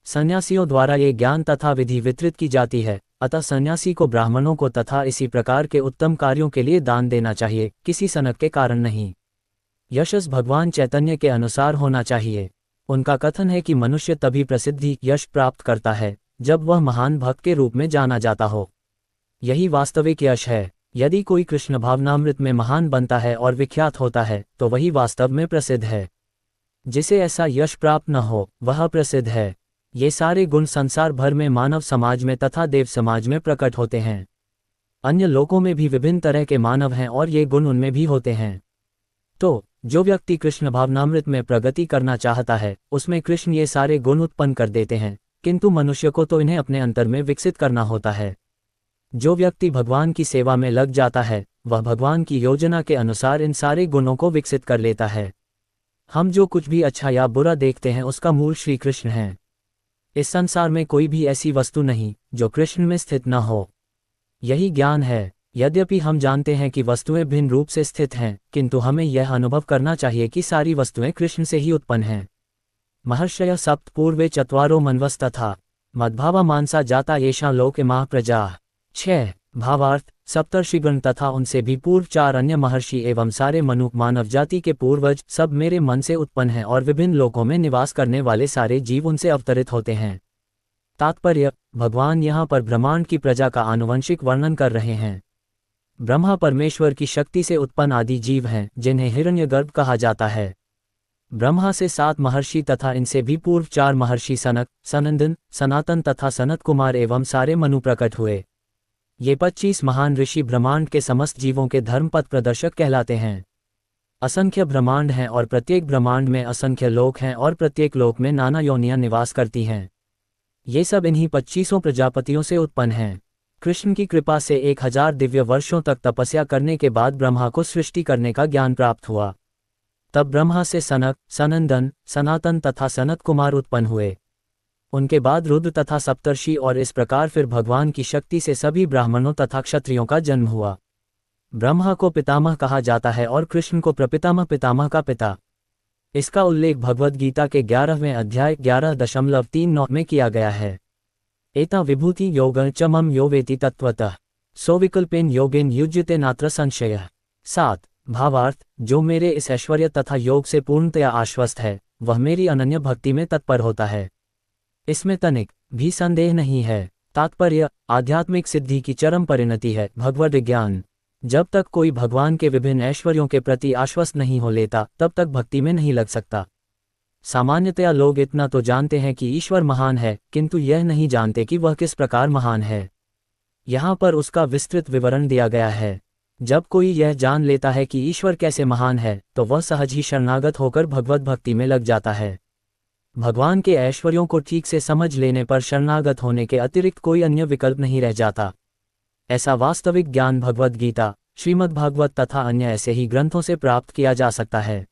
सन्यासियों द्वारा ये ज्ञान तथा विधि वितरित की जाती है, अतः सन्यासी को ब्राह्मणों को तथा इसी प्रकार के उत्तम कार्यों के लिए दान देना चाहिए, किसी सनक के कारण नहीं। यशस भगवान चैतन्य के अनुसार होना चाहिए। उनका कथन है कि मनुष्य तभी प्रसिद्धि यश प्राप्त करता है जब वह महान भक्त के रूप में जाना जाता हो। यही वास्तविक यश है। यदि कोई कृष्ण भावनामृत में महान बनता है और विख्यात होता है तो वही वास्तव में प्रसिद्ध है। जिसे ऐसा यश प्राप्त न हो वह प्रसिद्ध है। ये सारे गुण संसार भर में मानव समाज में तथा देव समाज में प्रकट होते हैं। अन्य लोकों में भी विभिन्न तरह के मानव हैं और ये गुण उनमें भी होते हैं। तो जो व्यक्ति कृष्ण भावनामृत में प्रगति करना चाहता है उसमें कृष्ण ये सारे गुण उत्पन्न कर देते हैं, किंतु मनुष्य को तो इन्हें अपने अंतर में विकसित करना होता है। जो व्यक्ति भगवान की सेवा में लग जाता है वह भगवान की योजना के अनुसार इन सारे गुणों को विकसित कर लेता है। हम जो कुछ भी अच्छा या बुरा देखते हैं उसका मूल श्री कृष्ण है। इस संसार में कोई भी ऐसी वस्तु नहीं जो कृष्ण में स्थित न हो। यही ज्ञान है। यद्यपि हम जानते हैं कि वस्तुएं भिन्न रूप से स्थित हैं, किंतु हमें यह अनुभव करना चाहिए कि सारी वस्तुएं कृष्ण से ही उत्पन्न हैं। महर्षयः सप्त पूर्वे चत्वारो मन्वस्तथा मद्भावा मानसा जाता येषां लोके माः प्रजाः। 6 भावार्थ सप्तर्षिगण तथा उनसे भी पूर्व 4 अन्य महर्षि एवं सारे मनुष्य मानव जाति के पूर्वज सब मेरे मन से उत्पन्न हैं और विभिन्न लोकों में निवास करने वाले सारे जीव उनसे अवतरित होते हैं। तात्पर्य: भगवान यहाँ पर ब्रह्मांड की प्रजा का आनुवंशिक वर्णन कर रहे हैं। ब्रह्मा परमेश्वर की शक्ति से उत्पन्न आदि जीव हैं जिन्हें हिरण्यगर्भ कहा जाता है। ब्रह्मा से 7 महर्षि तथा इनसे भी पूर्व 4 महर्षि सनक, सनंदन, सनातन तथा सनत कुमार एवं सारे मनु प्रकट हुए। ये 25 महान ऋषि ब्रह्मांड के समस्त जीवों के धर्मपथ प्रदर्शक कहलाते हैं। असंख्य ब्रह्मांड हैं और प्रत्येक ब्रह्मांड में असंख्य लोक हैं और प्रत्येक लोक में नाना योनियां निवास करती हैं। ये सब इन्हीं 25 प्रजापतियों से उत्पन्न हैं। कृष्ण की कृपा से 1000 दिव्य वर्षों तक तपस्या करने के बाद ब्रह्मा को सृष्टि करने का ज्ञान प्राप्त हुआ। तब ब्रह्मा से सनक, सनंदन, सनातन तथा सनत कुमार उत्पन्न हुए। उनके बाद रुद्र तथा सप्तर्षि और इस प्रकार फिर भगवान की शक्ति से सभी ब्राह्मणों तथा क्षत्रियों का जन्म हुआ। ब्रह्मा को पितामह कहा जाता है और कृष्ण को प्रपितामह, पितामह का पिता। इसका उल्लेख भगवद गीता के 11वें अध्याय 11.39 में किया गया है। एता विभूति योगं च मम यो वेति तत्वतः सोविकल्पेन योगेन युज्यते नात्र संशयः। 7 भावार्थ, जो मेरे इस ऐश्वर्य तथा योग से पूर्णतया आश्वस्त है वह मेरी अनन्य भक्ति में तत्पर होता है, इसमें तनिक भी संदेह नहीं है। तात्पर्य, आध्यात्मिक सिद्धि की चरम परिणति है भगवद ज्ञान। जब तक कोई भगवान के विभिन्न ऐश्वर्यों के प्रति आश्वस्त नहीं हो लेता तब तक भक्ति में नहीं लग सकता। सामान्यतया लोग इतना तो जानते हैं कि ईश्वर महान है, किंतु यह नहीं जानते कि वह किस प्रकार महान है। यहाँ पर उसका विस्तृत विवरण दिया गया है। जब कोई यह जान लेता है कि ईश्वर कैसे महान है तो वह सहज ही शरणागत होकर भगवत भक्ति में लग जाता है। भगवान के ऐश्वर्यों को ठीक से समझ लेने पर शरणागत होने के अतिरिक्त कोई अन्य विकल्प नहीं रह जाता। ऐसा वास्तविक ज्ञान भगवद गीता, श्रीमद् भागवत तथा अन्य ऐसे ही ग्रंथों से प्राप्त किया जा सकता है।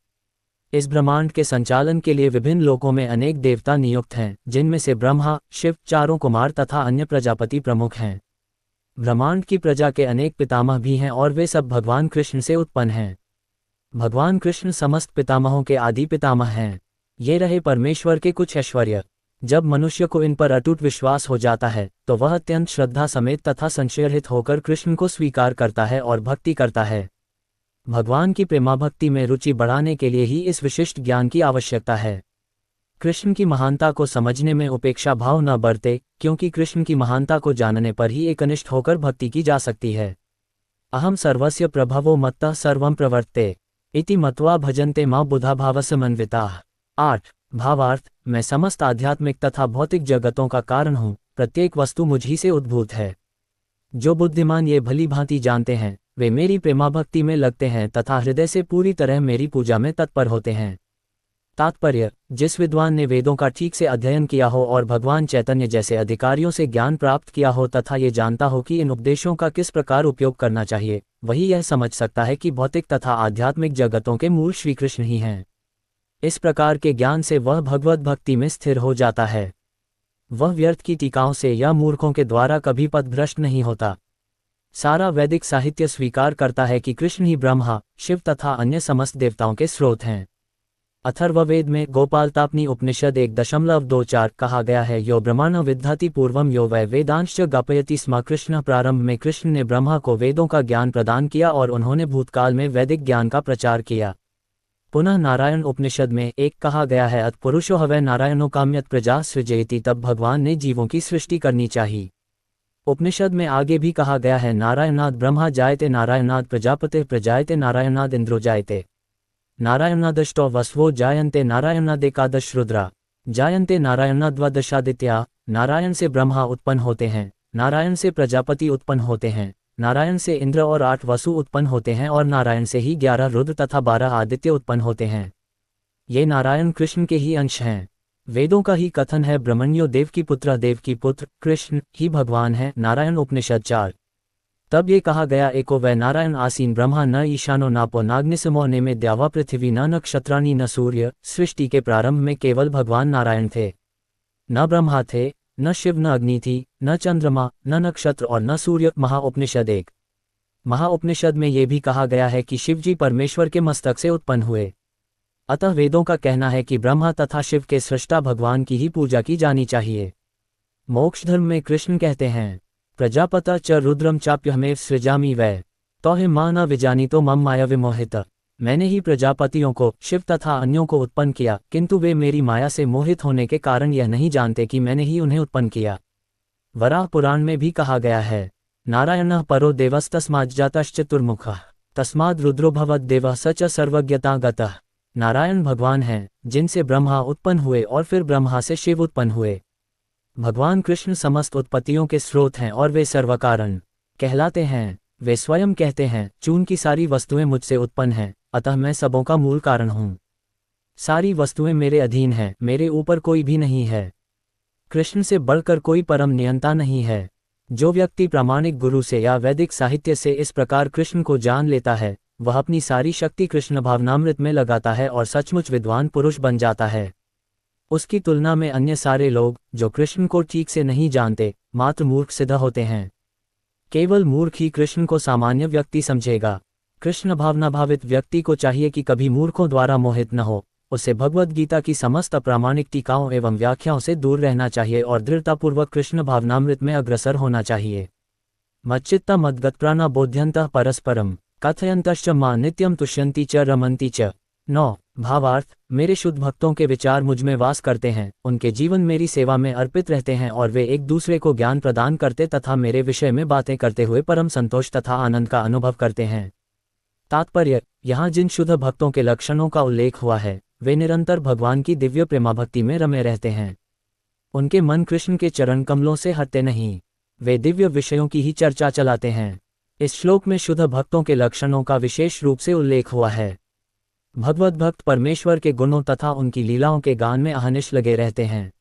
इस ब्रह्मांड के संचालन के लिए विभिन्न लोकों में अनेक देवता नियुक्त हैं, जिनमें से ब्रह्मा, शिव, चारों कुमार तथा अन्य प्रजापति प्रमुख हैं। ब्रह्मांड की प्रजा के अनेक पितामह भी हैं और वे सब भगवान कृष्ण से उत्पन्न हैं। भगवान कृष्ण समस्त पितामहों के आदि पितामह हैं। ये रहे परमेश्वर के कुछ ऐश्वर्य। जब मनुष्य को इन पर अटूट विश्वास हो जाता है तो वह अत्यंत श्रद्धा समेत तथा संशयरहित होकर कृष्ण को स्वीकार करता है और भक्ति करता है। भगवान की प्रेमाभक्ति में रुचि बढ़ाने के लिए ही इस विशिष्ट ज्ञान की आवश्यकता है। कृष्ण की महानता को समझने में उपेक्षा भाव न बरते, क्योंकि कृष्ण की महानता को जानने पर ही एकनिष्ठ होकर भक्ति की जा सकती है। अहम सर्वस्य प्रभवो मत्तः सर्वं प्रवर्ते इति मत्वा भजन्ते मां बुधा भावसमन्विताः। 8 भावार्थ, मैं समस्त आध्यात्मिक तथा भौतिक जगतों का कारण हूँ, प्रत्येक वस्तु मुझ ही से उद्भूत है। जो बुद्धिमान ये भली भांति जानते हैं वे मेरी प्रेमाभक्ति में लगते हैं तथा हृदय से पूरी तरह मेरी पूजा में तत्पर होते हैं। तात्पर्य, जिस विद्वान ने वेदों का ठीक से अध्ययन किया हो और भगवान चैतन्य जैसे अधिकारियों से ज्ञान प्राप्त किया हो तथा ये जानता हो कि इन उपदेशों का किस प्रकार उपयोग करना चाहिए, वही यह समझ सकता है कि भौतिक तथा आध्यात्मिक जगतों के मूल श्रीकृष्ण ही हैं। इस प्रकार के ज्ञान से वह भगवत भक्ति में स्थिर हो जाता है। वह व्यर्थ की टीकाओं से या मूर्खों के द्वारा कभी पथभ्रष्ट नहीं होता। सारा वैदिक साहित्य स्वीकार करता है कि कृष्ण ही ब्रह्मा, शिव तथा अन्य समस्त देवताओं के स्रोत हैं। अथर्ववेद में गोपालतापनी उपनिषद 1.24 कहा गया है, यो ब्रह्माण विद्धाति पूर्वम यो वै वेदांश्च गापयति स्म। कृष्ण, प्रारंभ में कृष्ण ने ब्रह्मा को वेदों का ज्ञान प्रदान किया और उन्होंने भूतकाल में वैदिक ज्ञान का प्रचार किया। पुनः नारायण उपनिषद में 1 कहा गया है, अत पुरुषो हवै नारायणो काम्यत प्रजा सृजयति। तब भगवान ने जीवों की सृष्टि करनी चाहिए। उपनिषद में आगे भी कहा गया है, नारायणाद ब्रह्मा जायते नारायणाद प्रजापते प्रजायते नारायणाद इंद्रो जायते नारायणादष्टो वसवो जायन्ते नारायणादेकादश रुद्रा जायन्ते नारायणाद्वादशादित्या। नारायण से ब्रह्मा उत्पन्न होते हैं, नारायण से प्रजापति उत्पन्न होते हैं, नारायण से इंद्र और 8 वसु उत्पन्न होते हैं और नारायण से ही 11 रुद्र तथा 12 आदित्य उत्पन्न होते हैं। ये नारायण कृष्ण के ही अंश हैं। वेदों का ही कथन है, ब्रह्मण्यो देव की पुत्र कृष्ण ही भगवान है। नारायण उपनिषद 4। तब ये कहा गया, एको वै नारायण आसीन ब्रह्मा न ईशानो नापो नाग्निसमो नेमे द्यावा पृथ्वी न नक्षत्राणि न सूर्य। सृष्टि के प्रारंभ में केवल भगवान नारायण थे, न ब्रह्मा थे, न शिव, न अग्नि थी, न चंद्रमा, न नक्षत्र और न सूर्य। महाउपनिषद 1। महाउपनिषद में ये भी कहा गया है कि शिवजी परमेश्वर के मस्तक से उत्पन्न हुए। अतः वेदों का कहना है कि ब्रह्मा तथा शिव के सृष्टा भगवान की ही पूजा की जानी चाहिए। मोक्ष धर्म में कृष्ण कहते हैं, प्रजापता च रुद्रम चाप्यहमेव सृजामि वै तौहि मां न विजानीतो मम माया विमोहित। मैंने ही प्रजापतियों को, शिव तथा अन्यों को उत्पन्न किया, किंतु वे मेरी माया से मोहित होने के कारण यह नहीं जानते कि मैंने ही उन्हें उत्पन्न किया। वराह पुराण में भी कहा गया है, नारायणः परो देवस्तस्माज्जातश्चतुर्मुखः तस्माद् रुद्रो भवद्देवः स च सर्वज्ञता गतः। नारायण भगवान हैं जिनसे ब्रह्मा उत्पन्न हुए और फिर ब्रह्मा से शिव उत्पन्न हुए। भगवान कृष्ण समस्त उत्पत्तियों के स्रोत हैं और वे सर्वकारण कहलाते हैं। वे स्वयं कहते हैं, चून की सारी वस्तुएं मुझसे उत्पन्न हैं, अतः मैं सबों का मूल कारण हूँ। सारी वस्तुएं मेरे अधीन हैं, मेरे ऊपर कोई भी नहीं है। कृष्ण से बढ़कर कोई परम नियंता नहीं है। जो व्यक्ति प्रामाणिक गुरु से या वैदिक साहित्य से इस प्रकार कृष्ण को जान लेता है, वह अपनी सारी शक्ति कृष्ण भावनामृत में लगाता है और सचमुच विद्वान पुरुष बन जाता है। उसकी तुलना में अन्य सारे लोग, जो कृष्ण को ठीक से नहीं जानते, मात्र मूर्ख सिद्ध होते हैं। केवल मूर्ख ही कृष्ण को सामान्य व्यक्ति समझेगा। कृष्ण भावनाभावित व्यक्ति को चाहिए कि कभी मूर्खों द्वारा मोहित न हो। उसे भगवद गीता की समस्त अप्रामाणिक टीकाओं एवं व्याख्याओं से दूर रहना चाहिए और दृढ़तापूर्वक कृष्ण भावनामृत में अग्रसर होना चाहिए। मच्चित्ता मद्गतप्राणा बोध्यन्तः परस्परम कथयन्तश्च मां नित्यं तुष्यन्ति च रमन्ति च। 9 भावार्थ, मेरे शुद्ध भक्तों के विचार मुझ में वास करते हैं, उनके जीवन मेरी सेवा में अर्पित रहते हैं और वे एक दूसरे को ज्ञान प्रदान करते तथा मेरे विषय में बातें करते हुए परम संतोष तथा आनंद का अनुभव करते हैं। तात्पर्य, यहाँ जिन शुद्ध भक्तों के लक्षणों का उल्लेख हुआ है, वे निरंतर भगवान की दिव्य प्रेमाभक्ति में रमे रहते हैं। उनके मन कृष्ण के चरण कमलों से हटते नहीं, वे दिव्य विषयों की ही चर्चा चलाते हैं। इस श्लोक में शुद्ध भक्तों के लक्षणों का विशेष रूप से उल्लेख हुआ है। भगवत भक्त परमेश्वर के गुणों तथा उनकी लीलाओं के गान में अहनिश लगे रहते हैं।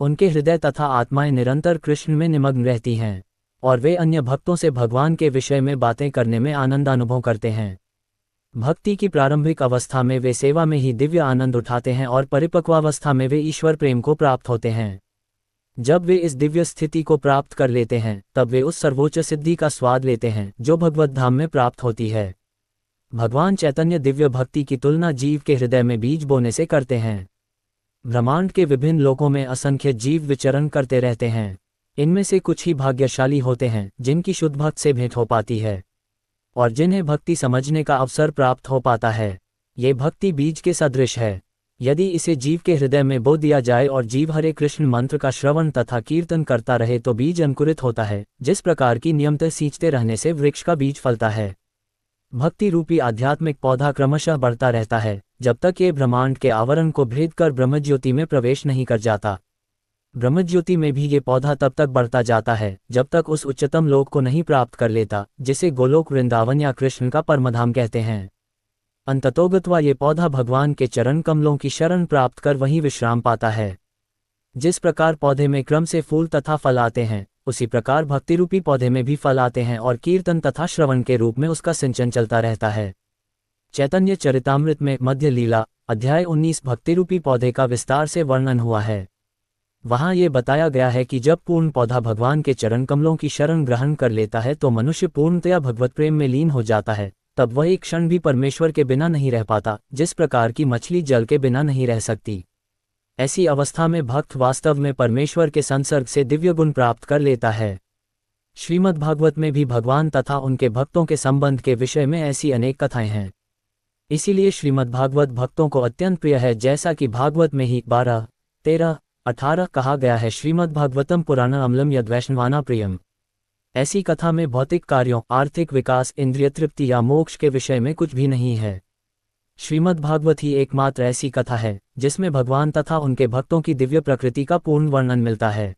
उनके हृदय तथा आत्माएं निरंतर कृष्ण में निमग्न रहती हैं और वे अन्य भक्तों से भगवान के विषय में बातें करने में आनंद अनुभव करते हैं। भक्ति की प्रारंभिक अवस्था में वे सेवा में ही दिव्य आनंद उठाते हैं और परिपक्वावस्था में वे ईश्वर प्रेम को प्राप्त होते हैं। जब वे इस दिव्य स्थिति को प्राप्त कर लेते हैं, तब वे उस सर्वोच्च सिद्धि का स्वाद लेते हैं जो भगवत धाम में प्राप्त होती है। भगवान चैतन्य दिव्य भक्ति की तुलना जीव के हृदय में बीज बोने से करते हैं। ब्रह्मांड के विभिन्न लोकों में असंख्य जीव विचरण करते रहते हैं। इनमें से कुछ ही भाग्यशाली होते हैं जिनकी शुद्ध भक्त से भेंट हो पाती है और जिन्हें भक्ति समझने का अवसर प्राप्त हो पाता है। ये भक्ति बीज के सदृश है। यदि इसे जीव के हृदय में बो दिया जाए और जीव हरे कृष्ण मंत्र का श्रवण तथा कीर्तन करता रहे तो बीज अंकुरित होता है, जिस प्रकार की नियमित सींचते रहने से वृक्ष का बीज फलता है। भक्ति रूपी आध्यात्मिक पौधा क्रमशः बढ़ता रहता है जब तक ये ब्रह्मांड के आवरण को भेद कर ब्रह्मज्योति में प्रवेश नहीं कर जाता। ब्रह्मज्योति में भी ये पौधा तब तक बढ़ता जाता है जब तक उस उच्चतम लोक को नहीं प्राप्त कर लेता, जिसे गोलोक वृंदावन या कृष्ण का परमधाम कहते हैं। अंततोगत्वा ये पौधा भगवान के चरण कमलों की शरण प्राप्त कर वहीं विश्राम पाता है। जिस प्रकार पौधे में क्रम से फूल तथा फल आते हैं, उसी प्रकार भक्ति रूपी पौधे में भी फल आते हैं और कीर्तन तथा श्रवण के रूप में उसका सिंचन चलता रहता है। चैतन्य चरितामृत में मध्य लीला अध्याय 19 भक्ति रूपी पौधे का विस्तार से वर्णन हुआ है। वहाँ ये बताया गया है कि जब पूर्ण पौधा भगवान के चरण कमलों की शरण ग्रहण कर लेता है तो मनुष्य पूर्णतया भगवत प्रेम में लीन हो जाता है। तब वह एक क्षण भी परमेश्वर के बिना नहीं रह पाता, जिस प्रकार की मछली जल के बिना नहीं रह सकती। ऐसी अवस्था में भक्त वास्तव में परमेश्वर के संसर्ग से दिव्य गुण प्राप्त कर लेता है। श्रीमद् भागवत में भी भगवान तथा उनके भक्तों के संबंध के विषय में ऐसी अनेक कथाएं हैं। इसीलिए श्रीमद् भागवत भक्तों को अत्यंत प्रिय है, जैसा कि भागवत में ही 12, 13, 18 कहा गया है, श्रीमद् भागवतम पुराण अम्लम यद्वैष्णवाना प्रियम। ऐसी कथा में भौतिक कार्यों, आर्थिक विकास, इंद्रिय तृप्ति या मोक्ष के विषय में कुछ भी नहीं है। श्रीमद् भागवत ही एकमात्र ऐसी कथा है जिसमें भगवान तथा उनके भक्तों की दिव्य प्रकृति का पूर्ण वर्णन मिलता है।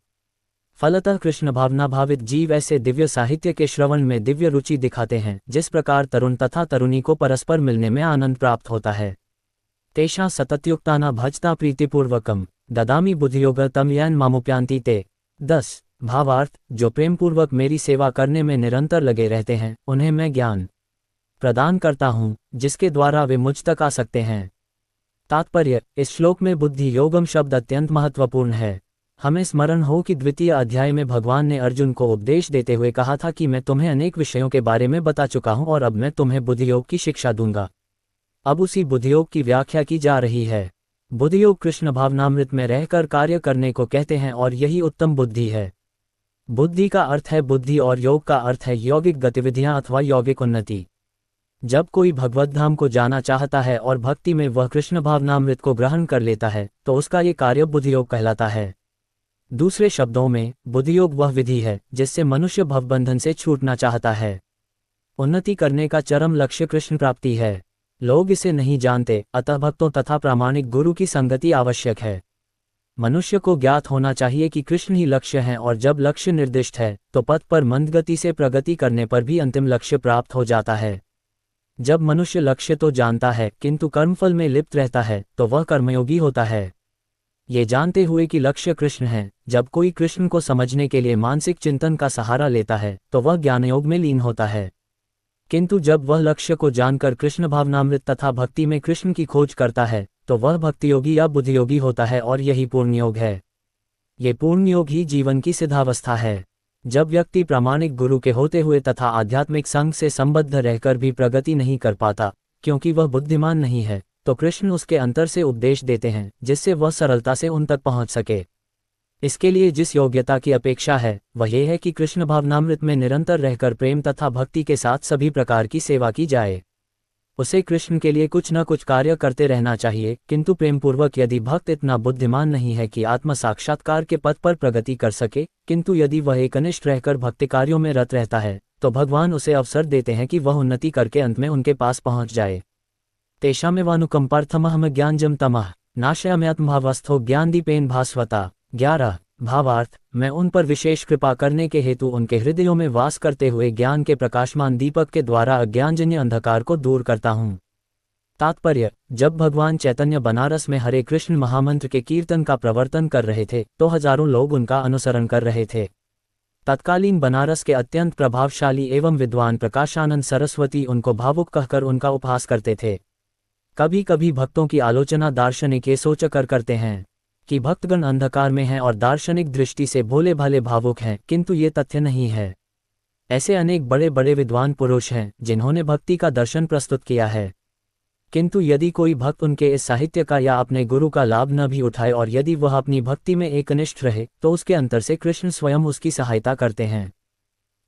फलतः कृष्ण भावना भावित जीव ऐसे दिव्य साहित्य के श्रवण में दिव्य रुचि दिखाते हैं, जिस प्रकार तरुण तथा तरुणी को परस्पर मिलने में आनंद प्राप्त होता है। तेषां सततयुक्ताना भजता प्रीतिपूर्वकम ददामि बुद्धियोग तम यैन मामुप्यांति ते। 10 भावार्थ, जो प्रेमपूर्वक मेरी सेवा करने में निरंतर लगे रहते हैं, उन्हें मैं ज्ञान प्रदान करता हूँ, जिसके द्वारा वे मुझ तक आ सकते हैं। तात्पर्य, इस श्लोक में बुद्धि योगम शब्द अत्यंत महत्वपूर्ण है। हमें स्मरण हो कि द्वितीय अध्याय में भगवान ने अर्जुन को उपदेश देते हुए कहा था कि मैं तुम्हें अनेक विषयों के बारे में बता चुका हूँ और अब मैं तुम्हें बुद्धियोग की शिक्षा दूंगा। अब उसी बुद्धियोग की व्याख्या की जा रही है। बुद्धियोग कृष्ण भावनामृत में रहकर कार्य करने को कहते हैं और यही उत्तम बुद्धि है। बुद्धि का अर्थ है बुद्धि और योग का अर्थ है यौगिक गतिविधियां अथवा यौगिक उन्नति। जब कोई भगवत धाम को जाना चाहता है और भक्ति में वह कृष्ण भावनामृत को ग्रहण कर लेता है तो उसका ये कार्य बुद्धियोग कहलाता है। दूसरे शब्दों में, बुद्धियोग वह विधि है जिससे मनुष्य भवबंधन से छूटना चाहता है। उन्नति करने का चरम लक्ष्य कृष्ण प्राप्ति है। लोग इसे नहीं जानते, अतः भक्तों तथा प्रामाणिक गुरु की संगति आवश्यक है। मनुष्य को ज्ञात होना चाहिए कि कृष्ण ही लक्ष्य हैं और जब लक्ष्य निर्दिष्ट है तो पथ पर मंदगति से प्रगति करने पर भी अंतिम लक्ष्य प्राप्त हो जाता है। जब मनुष्य लक्ष्य तो जानता है किंतु कर्मफल में लिप्त रहता है तो वह कर्मयोगी होता है। ये जानते हुए कि लक्ष्य कृष्ण है, जब कोई कृष्ण को समझने के लिए मानसिक चिंतन का सहारा लेता है तो वह ज्ञानयोग में लीन होता है। किंतु जब वह लक्ष्य को जानकर कृष्ण भावनामृत तथा भक्ति में कृष्ण की खोज करता है तो वह भक्तियोगी या बुद्धियोगी होता है और यही पूर्ण योग है। ये पूर्ण योग ही जीवन की सिद्धावस्था है। जब व्यक्ति प्रामाणिक गुरु के होते हुए तथा आध्यात्मिक संघ से संबद्ध रहकर भी प्रगति नहीं कर पाता क्योंकि वह बुद्धिमान नहीं है, तो कृष्ण उसके अंतर से उपदेश देते हैं जिससे वह सरलता से उन तक पहुंच सके। इसके लिए जिस योग्यता की अपेक्षा है वह यह है कि कृष्ण भावनामृत में निरंतर रहकर प्रेम तथा भक्ति के साथ सभी प्रकार की सेवा की जाए। उसे कृष्ण के लिए कुछ न कुछ कार्य करते रहना चाहिए, किंतु प्रेमपूर्वक। यदि भक्त इतना बुद्धिमान नहीं है कि आत्म साक्षात्कार के पथ पर प्रगति कर सके, किंतु यदि वह एकनिष्ठ रहकर भक्ति कार्यों में रत रहता है तो भगवान उसे अवसर देते हैं कि वह उन्नति करके अंत में उनके पास पहुंच जाए। तेषामेवानुकंपार्थमहम ज्ञानजम तमः नाशयाम्यात्मभावस्थो ज्ञानदीपेन भास्वता। 11 भावार्थ, मैं उन पर विशेष कृपा करने के हेतु उनके हृदयों में वास करते हुए ज्ञान के प्रकाशमान दीपक के द्वारा अज्ञानजन्य अंधकार को दूर करता हूँ। तात्पर्य, जब भगवान चैतन्य बनारस में हरे कृष्ण महामंत्र के कीर्तन का प्रवर्तन कर रहे थे तो हजारों लोग उनका अनुसरण कर रहे थे। तत्कालीन बनारस के अत्यंत प्रभावशाली एवं विद्वान प्रकाशानंद सरस्वती उनको भावुक कहकर उनका उपहास करते थे। कभी कभी भक्तों की आलोचना दार्शनिक ये सोचकर करते हैं कि भक्तगण अंधकार में हैं और दार्शनिक दृष्टि से भोले भाले भावुक हैं, किंतु ये तथ्य नहीं है। ऐसे अनेक बड़े बड़े विद्वान पुरुष हैं जिन्होंने भक्ति का दर्शन प्रस्तुत किया है, किंतु यदि कोई भक्त उनके इस साहित्य का या अपने गुरु का लाभ न भी उठाए और यदि वह अपनी भक्ति में एकनिष्ठ रहे तो उसके अंतर से कृष्ण स्वयं उसकी सहायता करते हैं।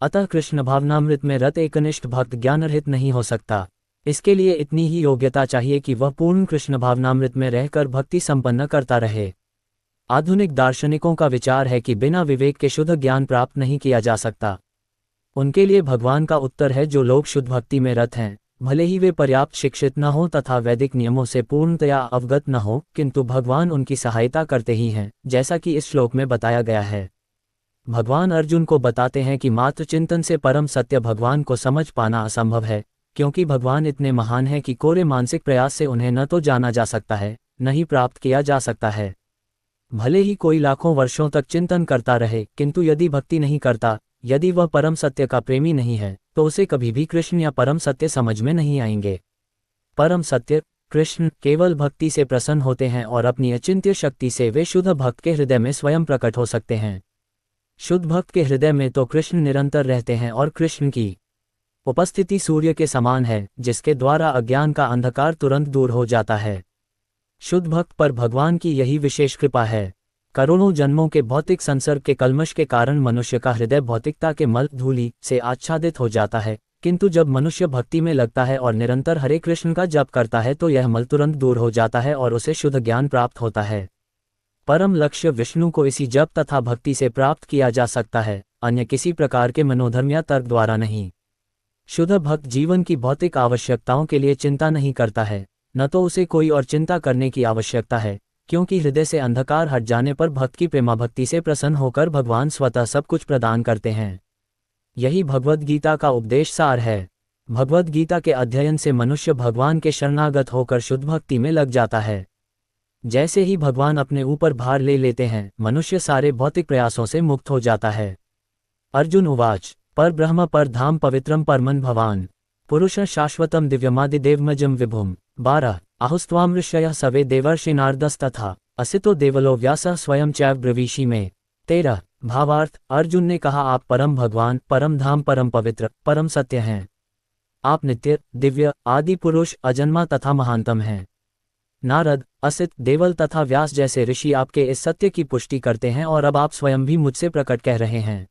अतः कृष्ण भावनामृत में रत एकनिष्ठ भक्त ज्ञानरहित नहीं हो सकता। इसके लिए इतनी ही योग्यता चाहिए कि वह पूर्ण कृष्ण भावनामृत में रहकर भक्ति संपन्न करता रहे। आधुनिक दार्शनिकों का विचार है कि बिना विवेक के शुद्ध ज्ञान प्राप्त नहीं किया जा सकता। उनके लिए भगवान का उत्तर है, जो लोग शुद्ध भक्ति में रत हैं, भले ही वे पर्याप्त शिक्षित न हो तथा वैदिक नियमों से पूर्णतया अवगत न हो, किंतु भगवान उनकी सहायता करते ही हैं, जैसा कि इस श्लोक में बताया गया है। भगवान अर्जुन को बताते हैं कि मात्र चिंतन से परम सत्य भगवान को समझ पाना असंभव है, क्योंकि भगवान इतने महान हैं कि कोरे मानसिक प्रयास से उन्हें न तो जाना जा सकता है, न ही प्राप्त किया जा सकता है। भले ही कोई लाखों वर्षों तक चिंतन करता रहे, किंतु यदि भक्ति नहीं करता, यदि वह परम सत्य का प्रेमी नहीं है, तो उसे कभी भी कृष्ण या परम सत्य समझ में नहीं आएंगे। परम सत्य कृष्ण केवल भक्ति से प्रसन्न होते हैं और अपनी अचिंत्य शक्ति से वे शुद्ध भक्त के हृदय में स्वयं प्रकट हो सकते हैं। शुद्ध भक्त के हृदय में तो कृष्ण निरंतर रहते हैं और कृष्ण की उपस्थिति सूर्य के समान है, जिसके द्वारा अज्ञान का अंधकार तुरंत दूर हो जाता है। शुद्ध भक्त पर भगवान की यही विशेष कृपा है। करोड़ों जन्मों के भौतिक संसर्ग के कल्मश के कारण मनुष्य का हृदय भौतिकता के मल धूलि से आच्छादित हो जाता है, किंतु जब मनुष्य भक्ति में लगता है और निरंतर हरे कृष्ण का जप करता है तो यह मल तुरंत दूर हो जाता है और उसे शुद्ध ज्ञान प्राप्त होता है। परम लक्ष्य विष्णु को इसी जप तथा भक्ति से प्राप्त किया जा सकता है, अन्य किसी प्रकार के मनोधर्म या तर्क द्वारा नहीं। शुद्ध भक्त जीवन की भौतिक आवश्यकताओं के लिए चिंता नहीं करता है, न तो उसे कोई और चिंता करने की आवश्यकता है, क्योंकि हृदय से अंधकार हट जाने पर भक्त की प्रेमा भक्ति से प्रसन्न होकर भगवान स्वतः सब कुछ प्रदान करते हैं। यही भगवद गीता का उपदेश सार है। भगवद गीता के अध्ययन से मनुष्य भगवान के शरणागत होकर शुद्ध भक्ति में लग जाता है। जैसे ही भगवान अपने ऊपर भार ले लेते हैं, मनुष्य सारे भौतिक प्रयासों से मुक्त हो जाता है। अर्जुन उवाच पर ब्रह्म पर धाम पवित्रम परमन भवान पुरुष शाश्वतम दिव्यमादिदेवमजम विभुम। 12 आहुस्त्वाम ऋषयः सवे देवर्षिनार्दस्तथा असितो देवलो व्यासः स्वयं चैव ब्रवीषि में। 13 भावार्थ, अर्जुन ने कहा, आप परम भगवान, परम धाम, परम पवित्र, परम सत्य हैं। आप नित्य, दिव्य, आदि पुरुष, अजन्मा तथा महानतम हैं। नारद, असित, देवल तथा व्यास जैसे ऋषि आपके इस सत्य की पुष्टि करते हैं और अब आप स्वयं भी मुझसे प्रकट कह रहे हैं।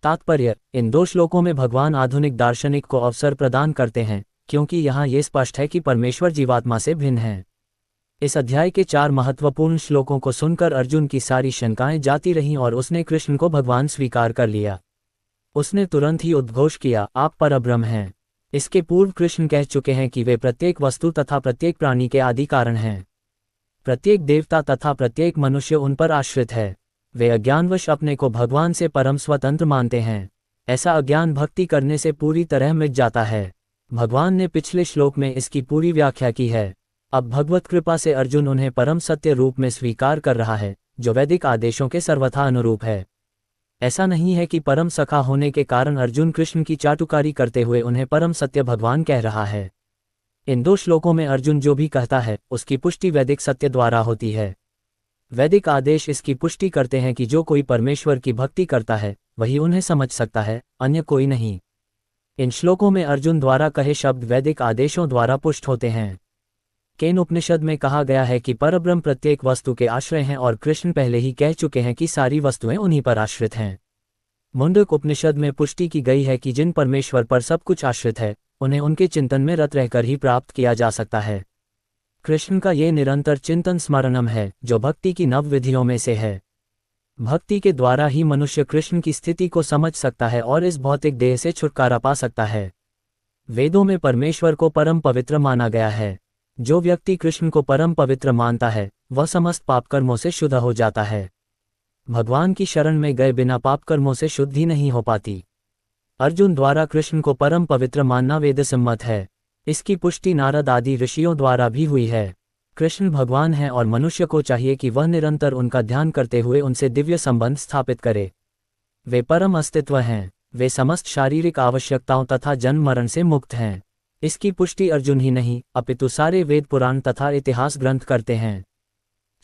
तात्पर्य, इन 2 श्लोकों में भगवान आधुनिक दार्शनिक को अवसर प्रदान करते हैं, क्योंकि यहाँ ये स्पष्ट है कि परमेश्वर जीवात्मा से भिन्न है। इस अध्याय के 4 महत्वपूर्ण श्लोकों को सुनकर अर्जुन की सारी शंकाएं जाती रहीं और उसने कृष्ण को भगवान स्वीकार कर लिया। उसने तुरंत ही उद्घोष किया, आप परब्रह्म हैं। इसके पूर्व कृष्ण कह चुके हैं कि वे प्रत्येक वस्तु तथा प्रत्येक प्राणी के आदि कारण हैं। प्रत्येक देवता तथा प्रत्येक मनुष्य उन पर आश्रित है। वे अज्ञानवश अपने को भगवान से परम स्वतंत्र मानते हैं। ऐसा अज्ञान भक्ति करने से पूरी तरह मिट जाता है। भगवान ने पिछले श्लोक में इसकी पूरी व्याख्या की है। अब भगवत कृपा से अर्जुन उन्हें परम सत्य रूप में स्वीकार कर रहा है, जो वैदिक आदेशों के सर्वथा अनुरूप है। ऐसा नहीं है कि परम सखा होने के कारण अर्जुन कृष्ण की चाटुकारी करते हुए उन्हें परम सत्य भगवान कह रहा है। इन 2 श्लोकों में अर्जुन जो भी कहता है उसकी पुष्टि वैदिक सत्य द्वारा होती है। वैदिक आदेश इसकी पुष्टि करते हैं कि जो कोई परमेश्वर की भक्ति करता है वही उन्हें समझ सकता है, अन्य कोई नहीं। इन श्लोकों में अर्जुन द्वारा कहे शब्द वैदिक आदेशों द्वारा पुष्ट होते हैं। केन उपनिषद में कहा गया है कि परब्रह्म प्रत्येक वस्तु के आश्रय हैं और कृष्ण पहले ही कह चुके हैं कि सारी वस्तुएं उन्हीं पर आश्रित हैं। मुंडक उपनिषद में पुष्टि की गई है कि जिन परमेश्वर पर सब कुछ आश्रित है उन्हें उनके चिंतन में रत रहकर ही प्राप्त किया जा सकता है। कृष्ण का ये निरंतर चिंतन स्मरणम है जो भक्ति की नव विधियों में से है। भक्ति के द्वारा ही मनुष्य कृष्ण की स्थिति को समझ सकता है और इस भौतिक देह से छुटकारा पा सकता है। वेदों में परमेश्वर को परम पवित्र माना गया है। जो व्यक्ति कृष्ण को परम पवित्र मानता है वह समस्त पापकर्मों से शुद्ध हो जाता है। भगवान की शरण में गए बिना पापकर्मों से शुद्धि नहीं हो पाती। अर्जुन द्वारा कृष्ण को परम पवित्र मानना वेद सम्मत है। इसकी पुष्टि नारद आदि ऋषियों द्वारा भी हुई है। कृष्ण भगवान हैं और मनुष्य को चाहिए कि वह निरंतर उनका ध्यान करते हुए उनसे दिव्य संबंध स्थापित करे। वे परम अस्तित्व हैं। वे समस्त शारीरिक आवश्यकताओं तथा जन्म मरण से मुक्त हैं। इसकी पुष्टि अर्जुन ही नहीं अपितु सारे वेद पुराण तथा इतिहास ग्रंथ करते हैं।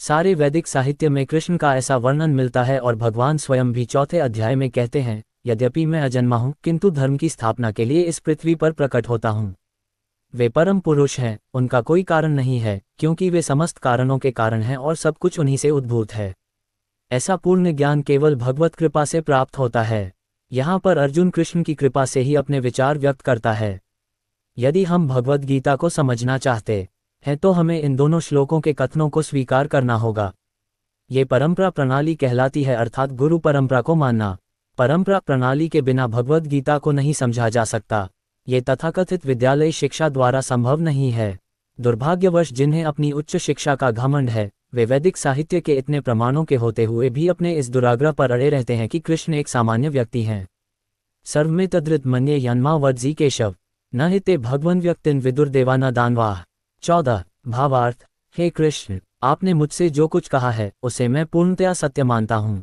सारे वैदिक साहित्य में कृष्ण का ऐसा वर्णन मिलता है और भगवान स्वयं भी 4 अध्याय में कहते हैं, यद्यपि मैं अजन्मा हूँ किंतु धर्म की स्थापना के लिए इस पृथ्वी पर प्रकट होता हूँ। वे परम पुरुष हैं, उनका कोई कारण नहीं है क्योंकि वे समस्त कारणों के कारण हैं और सब कुछ उन्हीं से उद्भूत है। ऐसा पूर्ण ज्ञान केवल भगवत कृपा से प्राप्त होता है। यहाँ पर अर्जुन कृष्ण की कृपा से ही अपने विचार व्यक्त करता है। यदि हम भगवद गीता को समझना चाहते हैं तो हमें इन दोनों श्लोकों के कथनों को स्वीकार करना होगा। ये परंपरा प्रणाली कहलाती है, अर्थात गुरु परंपरा को मानना। परंपरा प्रणाली के बिना भगवद गीता को नहीं समझा जा सकता। ये तथाकथित विद्यालय शिक्षा द्वारा संभव नहीं है। दुर्भाग्यवश जिन्हें अपनी उच्च शिक्षा का घमंड है वे वैदिक साहित्य के इतने प्रमाणों के होते हुए भी अपने इस दुराग्रह पर अड़े रहते हैं कि कृष्ण एक सामान्य व्यक्ति हैं। सर्वमितधृत मन्ये यन्मावर्जी केशव न हिते भगवन व्यक्तिन विदुर्देवा न दानवाह। 14 भावार्थ। हे कृष्ण, आपने मुझसे जो कुछ कहा है उसे मैं पूर्णतया सत्य मानता हूँ।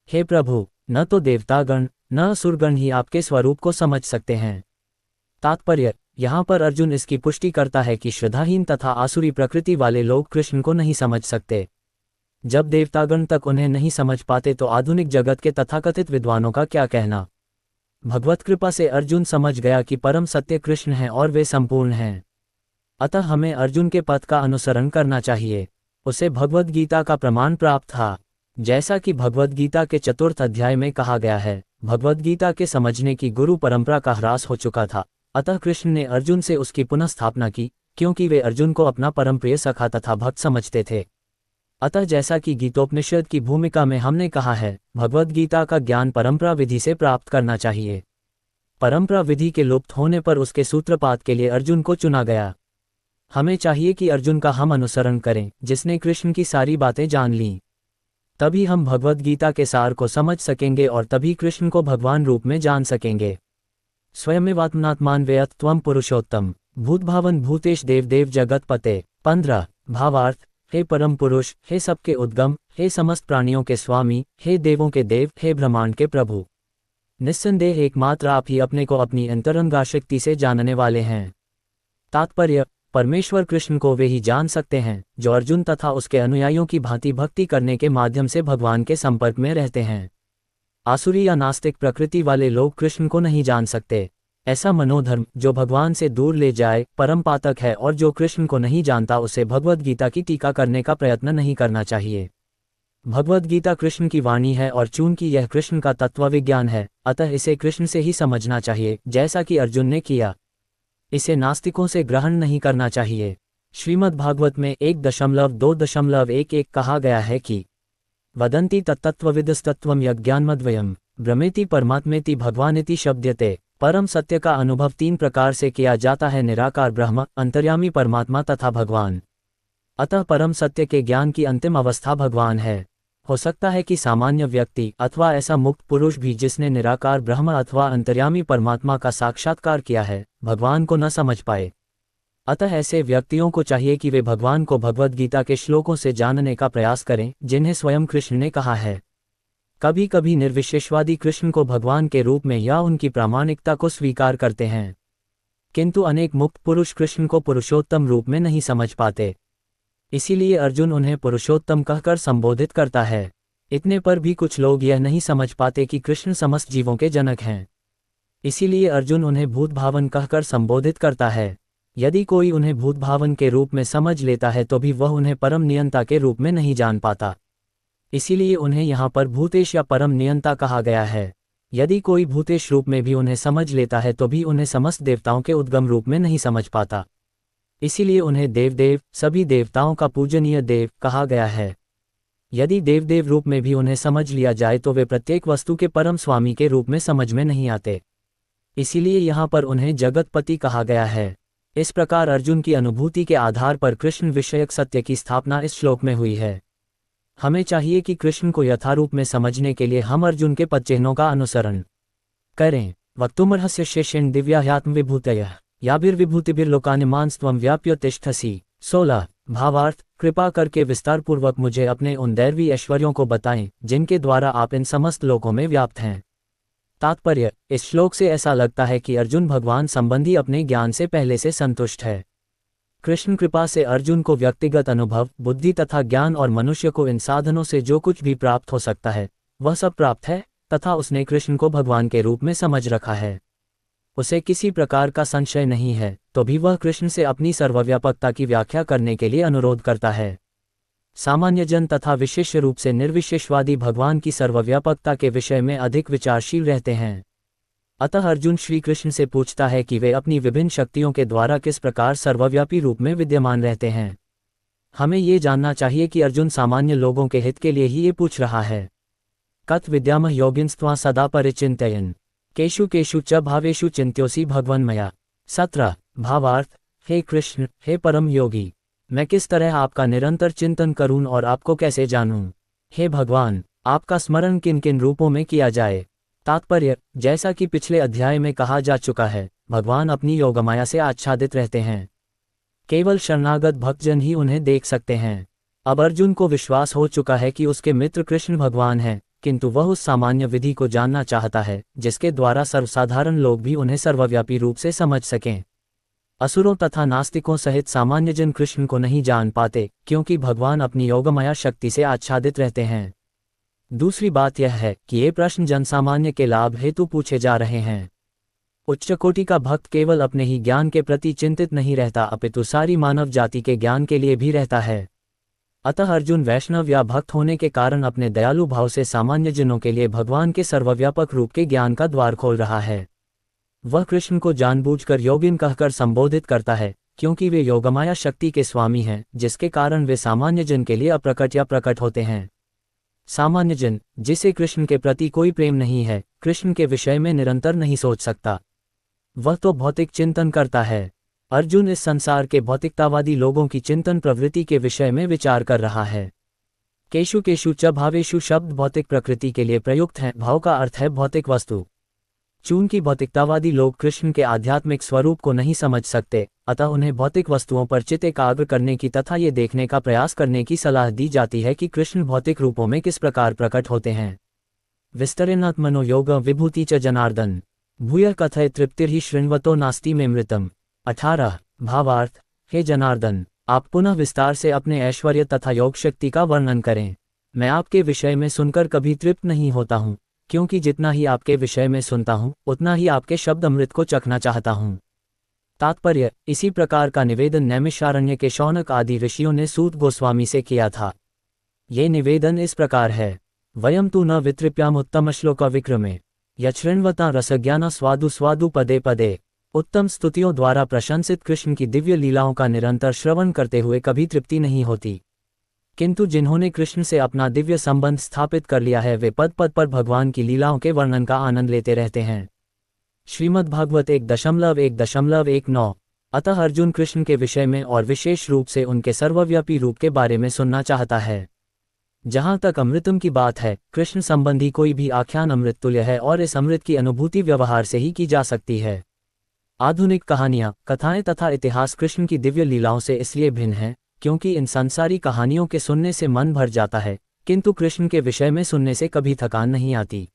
हे प्रभु, न तो देवतागण न असुरगण ही आपके स्वरूप को समझ सकते हैं। तात्पर्य, यहाँ पर अर्जुन इसकी पुष्टि करता है कि श्रद्धाहीन तथा आसुरी प्रकृति वाले लोग कृष्ण को नहीं समझ सकते। जब देवतागण तक उन्हें नहीं समझ पाते तो आधुनिक जगत के तथाकथित विद्वानों का क्या कहना। भगवत कृपा से अर्जुन समझ गया कि परम सत्य कृष्ण हैं और वे संपूर्ण हैं। अतः हमें अर्जुन के पथ का अनुसरण करना चाहिए। उसे भगवद गीता का प्रमाण प्राप्त था। जैसा कि भगवद गीता के 4 अध्याय में कहा गया है, भगवद गीता के समझने की गुरु परंपरा का ह्रास हो चुका था। अतः कृष्ण ने अर्जुन से उसकी पुनः स्थापना की क्योंकि वे अर्जुन को अपना परमप्रिय सखा तथा भक्त समझते थे। अतः जैसा कि गीतोपनिषद की भूमिका में हमने कहा है, भगवद गीता का ज्ञान परंपरा विधि से प्राप्त करना चाहिए। परंपरा विधि के लुप्त होने पर उसके सूत्रपात के लिए अर्जुन को चुना गया। हमें चाहिए कि अर्जुन का हम अनुसरण करें जिसने कृष्ण की सारी बातें जान लीं। तभी हम भगवद गीता के सार को समझ सकेंगे और तभी कृष्ण को भगवान रूप में जान सकेंगे। स्वयमेवात्मनात्मान्वेयत त्वं पुरुषोत्तम भूतभावन भूतेश देवदेव जगत पते। 15 भावार्थ। हे परम पुरुष, हे सबके उद्गम, हे समस्त प्राणियों के स्वामी, हे देवों के देव, हे ब्रह्मांड के प्रभु। निस्संदेह एकमात्र आप ही अपने को अपनी अंतरंगाशक्ति से जानने वाले हैं। तात्पर्य, परमेश्वर कृष्ण को वे ही जान सकते हैं जो अर्जुन तथा उसके अनुयायियों की भांति भक्ति करने के माध्यम से भगवान के संपर्क में रहते हैं। आसुरी या नास्तिक प्रकृति वाले लोग कृष्ण को नहीं जान सकते। ऐसा मनोधर्म जो भगवान से दूर ले जाए परम पातक है और जो कृष्ण को नहीं जानता उसे भगवद गीता की टीका करने का प्रयत्न नहीं करना चाहिए। भगवद गीता कृष्ण की वाणी है और चूंकि यह कृष्ण का तत्व विज्ञान है, अतः इसे कृष्ण से ही समझना चाहिए जैसा कि अर्जुन ने किया। इसे नास्तिकों से ग्रहण नहीं करना चाहिए। श्रीमद् भागवत में 1.2.11 कहा गया है कि वदन्ति तत्तत्त्वविदस्तत्त्वं यज्ञानमद्वयम् भ्रमेति परमात्मेति भगवानिति शब्द्यते। परम सत्य का अनुभव 3 प्रकार से किया जाता है, निराकार ब्रह्म, अंतर्यामी परमात्मा तथा भगवान। अतः परम सत्य के ज्ञान की अंतिम अवस्था भगवान है। हो सकता है कि सामान्य व्यक्ति अथवा ऐसा मुक्त पुरुष भी जिसने निराकार ब्रह्म अथवा अंतर्यामी परमात्मा का साक्षात्कार किया है, भगवान को न समझ पाए। अतः ऐसे व्यक्तियों को चाहिए कि वे भगवान को भगवद गीता के श्लोकों से जानने का प्रयास करें, जिन्हें स्वयं कृष्ण ने कहा है। कभी कभी निर्विशेषवादी कृष्ण को भगवान के रूप में या उनकी प्रामाणिकता को स्वीकार करते हैं, किंतु अनेक मुक्त पुरुष कृष्ण को पुरुषोत्तम रूप में नहीं समझ पाते। इसीलिए अर्जुन उन्हें पुरुषोत्तम कहकर संबोधित करता है। इतने पर भी कुछ लोग यह नहीं समझ पाते कि कृष्ण समस्त जीवों के जनक हैं। इसीलिए अर्जुन उन्हें भूत भावन कहकर संबोधित करता है। यदि कोई उन्हें भूत भावन के रूप में समझ लेता है तो भी वह उन्हें परम नियंता के रूप में नहीं जान पाता। इसीलिए उन्हें यहाँ पर भूतेश या परम नियंता कहा गया है। यदि कोई भूतेश रूप में भी उन्हें समझ लेता है तो भी उन्हें समस्त देवताओं के उद्गम रूप में नहीं समझ पाता। इसीलिए उन्हें देवदेव, सभी देवताओं का पूजनीय देव कहा गया है। यदि देवदेव रूप में भी उन्हें समझ लिया जाए तो वे प्रत्येक वस्तु के परम स्वामी के रूप में समझ में नहीं आते। इसीलिए यहाँ पर उन्हें जगतपति कहा गया है। इस प्रकार अर्जुन की अनुभूति के आधार पर कृष्ण विषयक सत्य की स्थापना इस श्लोक में हुई है। हमें चाहिए कि कृष्ण को यथारूप में समझने के लिए हम अर्जुन के पदचिह्नों का अनुसरण करें। वक्तुमर्हस्य शेषेण दिव्याह्यात्म विभूतयः याभिर्विभूतिभिर्लोकानिमांस्त्वं व्याप्य तिष्ठसि। 16 भावार्थ, कृपा करके विस्तारपूर्वक मुझे अपने उन दैवी ऐश्वर्यों को बताएं जिनके द्वारा आप इन समस्त लोकों में व्याप्त हैं। तात्पर्य, इस श्लोक से ऐसा लगता है कि अर्जुन भगवान संबंधी अपने ज्ञान से पहले से संतुष्ट है। कृष्ण कृपा से अर्जुन को व्यक्तिगत अनुभव, बुद्धि तथा ज्ञान और मनुष्य को इन साधनों से जो कुछ भी प्राप्त हो सकता है वह सब प्राप्त है, तथा उसने कृष्ण को भगवान के रूप में समझ रखा है। उसे किसी प्रकार का संशय नहीं है, तो भी वह कृष्ण से अपनी सर्वव्यापकता की व्याख्या करने के लिए अनुरोध करता है। सामान्य जन तथा विशेष रूप से निर्विशेषवादी भगवान की सर्वव्यापकता के विषय में अधिक विचारशील रहते हैं। अतः अर्जुन श्री कृष्ण से पूछता है कि वे अपनी विभिन्न शक्तियों के द्वारा किस प्रकार सर्वव्यापी रूप में विद्यमान रहते हैं। हमें ये जानना चाहिए कि अर्जुन सामान्य लोगों के हित के लिए ही ये पूछ रहा है। कथ विद्यामह योगिंस्त्वा सदा परिचिन्तयन् केषु केषु च भावेषु चिन्त्योऽसि भगवन्मया। 17 भावार्थ, हे कृष्ण, हे परम योगी, मैं किस तरह आपका निरंतर चिंतन करूं और आपको कैसे जानूं। हे भगवान, आपका स्मरण किन किन रूपों में किया जाए। तात्पर्य, जैसा कि पिछले अध्याय में कहा जा चुका है, भगवान अपनी योगमाया से आच्छादित रहते हैं। केवल शरणागत भक्तजन ही उन्हें देख सकते हैं। अब अर्जुन को विश्वास हो चुका है कि उसके मित्र कृष्ण भगवान हैं, किंतु वह उस सामान्य विधि को जानना चाहता है जिसके द्वारा सर्वसाधारण लोग भी उन्हें सर्वव्यापी रूप से समझ सकें। असुरों तथा नास्तिकों सहित सामान्य जन कृष्ण को नहीं जान पाते, क्योंकि भगवान अपनी योगमाया शक्ति से आच्छादित रहते हैं। दूसरी बात यह है कि ये प्रश्न जनसामान्य के लाभ हेतु पूछे जा रहे हैं। उच्च कोटि का भक्त केवल अपने ही ज्ञान के प्रति चिंतित नहीं रहता, अपितु सारी मानव जाति के ज्ञान के लिए भी रहता है। अतः अर्जुन वैष्णव या भक्त होने के कारण अपने दयालु भाव से सामान्य जनों के लिए भगवान के सर्वव्यापक रूप के ज्ञान का द्वार खोल रहा है। वह कृष्ण को जानबूझकर योगिन कहकर संबोधित करता है, क्योंकि वे योगमाया शक्ति के स्वामी हैं, जिसके कारण वे सामान्य जन के लिए अप्रकट या प्रकट होते हैं। सामान्य जन, जिसे कृष्ण के प्रति कोई प्रेम नहीं है, कृष्ण के विषय में निरंतर नहीं सोच सकता। वह तो भौतिक चिंतन करता है। अर्जुन इस संसार के भौतिकतावादी लोगों की चिंतन प्रवृत्ति के विषय में विचार कर रहा है। केषु केषु च भावेषु शब्द भौतिक प्रकृति के लिए प्रयुक्त है। भाव का अर्थ है भौतिक वस्तु। चूंकि भौतिकतावादी लोग कृष्ण के आध्यात्मिक स्वरूप को नहीं समझ सकते, अतः उन्हें भौतिक वस्तुओं पर चित्त एकाग्र करने की तथा ये देखने का प्रयास करने की सलाह दी जाती है कि कृष्ण भौतिक रूपों में किस प्रकार प्रकट होते हैं। विस्तरेणात्मनो योग विभूति च जनार्दन भूय कथय तृप्तिर्हि शृण्वतो नास्ति मे मृतम्। 18 भावार्थ, हे जनार्दन, आप पुनः विस्तार से अपने ऐश्वर्य तथा योग शक्ति का वर्णन करें। मैं आपके विषय में सुनकर कभी तृप्त नहीं होता हूँ, क्योंकि जितना ही आपके विषय में सुनता हूँ उतना ही आपके शब्द अमृत को चखना चाहता हूँ। तात्पर्य, इसी प्रकार का निवेदन नैमिषारण्य के शौनक आदि ऋषियों ने सूत गोस्वामी से किया था। ये निवेदन इस प्रकार है। वयम तु न वितृप्याम उत्तम श्लोक विक्रमे यच्छृण्वता रसज्ञान स्वादु स्वादु पदे पदे। उत्तम स्तुतियों द्वारा प्रशंसित कृष्ण की दिव्य लीलाओं का निरंतर श्रवण करते हुए कभी तृप्ति नहीं होती, किंतु जिन्होंने कृष्ण से अपना दिव्य संबंध स्थापित कर लिया है वे पद पद पर भगवान की लीलाओं के वर्णन का आनंद लेते रहते हैं। श्रीमद्भागवत 1.1.19 अतः अर्जुन कृष्ण के विषय में और विशेष रूप से उनके सर्वव्यापी रूप के बारे में सुनना चाहता है। जहाँ तक अमृतम की बात है, कृष्ण संबंधी कोई भी आख्यान अमृत तुल्य है और इस अमृत की अनुभूति व्यवहार से ही की जा सकती है। आधुनिक कहानियाँ, कथाएं तथा इतिहास कृष्ण की दिव्य लीलाओं से इसलिए भिन्न हैं क्योंकि इन संसारी कहानियों के सुनने से मन भर जाता है, किंतु कृष्ण के विषय में सुनने से कभी थकान नहीं आती।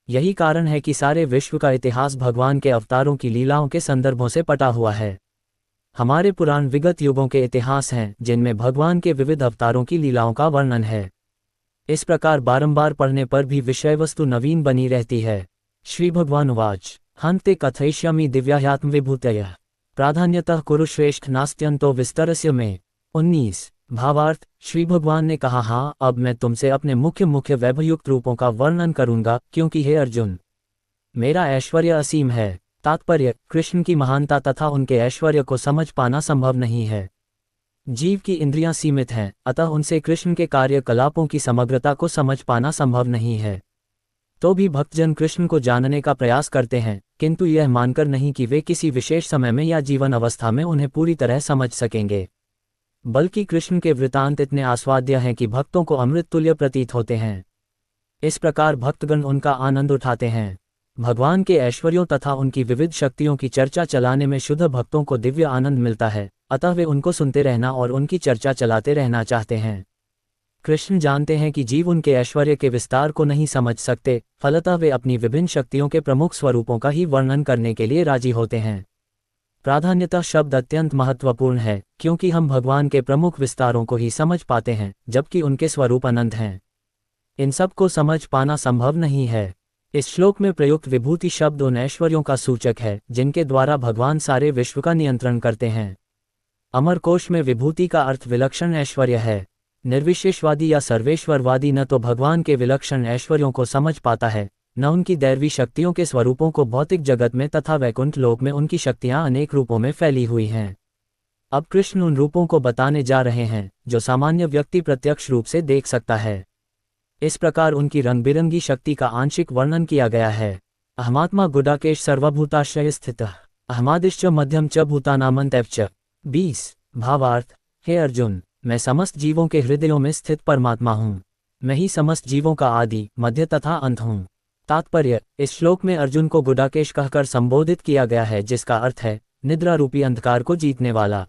यही कारण है कि सारे विश्व का इतिहास भगवान के अवतारों की लीलाओं के संदर्भों से पटा हुआ है। हमारे पुराण विगत युगों के इतिहास हैं जिनमें भगवान के विविध अवतारों की लीलाओं का वर्णन है। इस प्रकार बारंबार पढ़ने पर भी विषय वस्तु नवीन बनी रहती है। श्री भगवान उवाच हन्ते कथयिष्यामि दिव्याह्यात्म विभूतयः प्राधान्यतः कुरु श्रेष्ठ नास्त्यंतो विस्तरस्य में। 19 भावार्थ, श्री भगवान ने कहा, हाँ, अब मैं तुमसे अपने मुख्य वैभवयुक्त रूपों का वर्णन करूंगा, क्योंकि हे अर्जुन, मेरा ऐश्वर्य असीम है। तात्पर्य, कृष्ण की महानता तथा उनके ऐश्वर्य को समझ पाना संभव नहीं है। जीव की इंद्रियां सीमित हैं, अतः उनसे कृष्ण के कार्यकलापों की समग्रता को समझ पाना संभव नहीं है। तो भी भक्तजन कृष्ण को जानने का प्रयास करते हैं, किंतु यह मानकर नहीं कि वे किसी विशेष समय में या जीवन अवस्था में उन्हें पूरी तरह समझ सकेंगे, बल्कि कृष्ण के वृतांत इतने आस्वाद्य हैं कि भक्तों को अमृत तुल्य प्रतीत होते हैं। इस प्रकार भक्तगण उनका आनंद उठाते हैं। भगवान के ऐश्वर्यों तथा उनकी विविध शक्तियों की चर्चा चलाने में शुद्ध भक्तों को दिव्य आनंद मिलता है, अतः वे उनको सुनते रहना और उनकी चर्चा चलाते रहना चाहते हैं। कृष्ण जानते हैं कि जीव उनके ऐश्वर्य के विस्तार को नहीं समझ सकते, फलतः वे अपनी विभिन्न शक्तियों के प्रमुख स्वरूपों का ही वर्णन करने के लिए राजी होते हैं। प्राधान्यता शब्द अत्यंत महत्वपूर्ण है, क्योंकि हम भगवान के प्रमुख विस्तारों को ही समझ पाते हैं, जबकि उनके स्वरूप अनंत हैं। इन सब को समझ पाना संभव नहीं है। इस श्लोक में प्रयुक्त विभूति शब्द उन ऐश्वर्यों का सूचक है जिनके द्वारा भगवान सारे विश्व का नियंत्रण करते हैं। अमरकोश में विभूति का अर्थ विलक्षण ऐश्वर्य है। निर्विशेषवादी या सर्वेश्वरवादी न तो भगवान के विलक्षण ऐश्वर्यों को समझ पाता है, न उनकी दैवी शक्तियों के स्वरूपों को। भौतिक जगत में तथा वैकुंठ लोक में उनकी शक्तियां अनेक रूपों में फैली हुई हैं। अब कृष्ण उन रूपों को बताने जा रहे हैं जो सामान्य व्यक्ति प्रत्यक्ष रूप से देख सकता है। इस प्रकार उनकी रंग बिरंगी शक्ति का आंशिक वर्णन किया गया है। अहमात्मा गुडाकेश सर्वभूताश्रय स्थितः अहमादिश्च मध्यम च भूतानामन्तैव च। 20 भावार्थ, हे अर्जुन, मैं समस्त जीवों के हृदयों में स्थित परमात्मा हूँ। मैं ही समस्त जीवों का आदि, मध्य तथा अंत हूँ। तात्पर्य, इस श्लोक में अर्जुन को गुडाकेश कहकर संबोधित किया गया है, जिसका अर्थ है निद्रा रूपी अंधकार को जीतने वाला।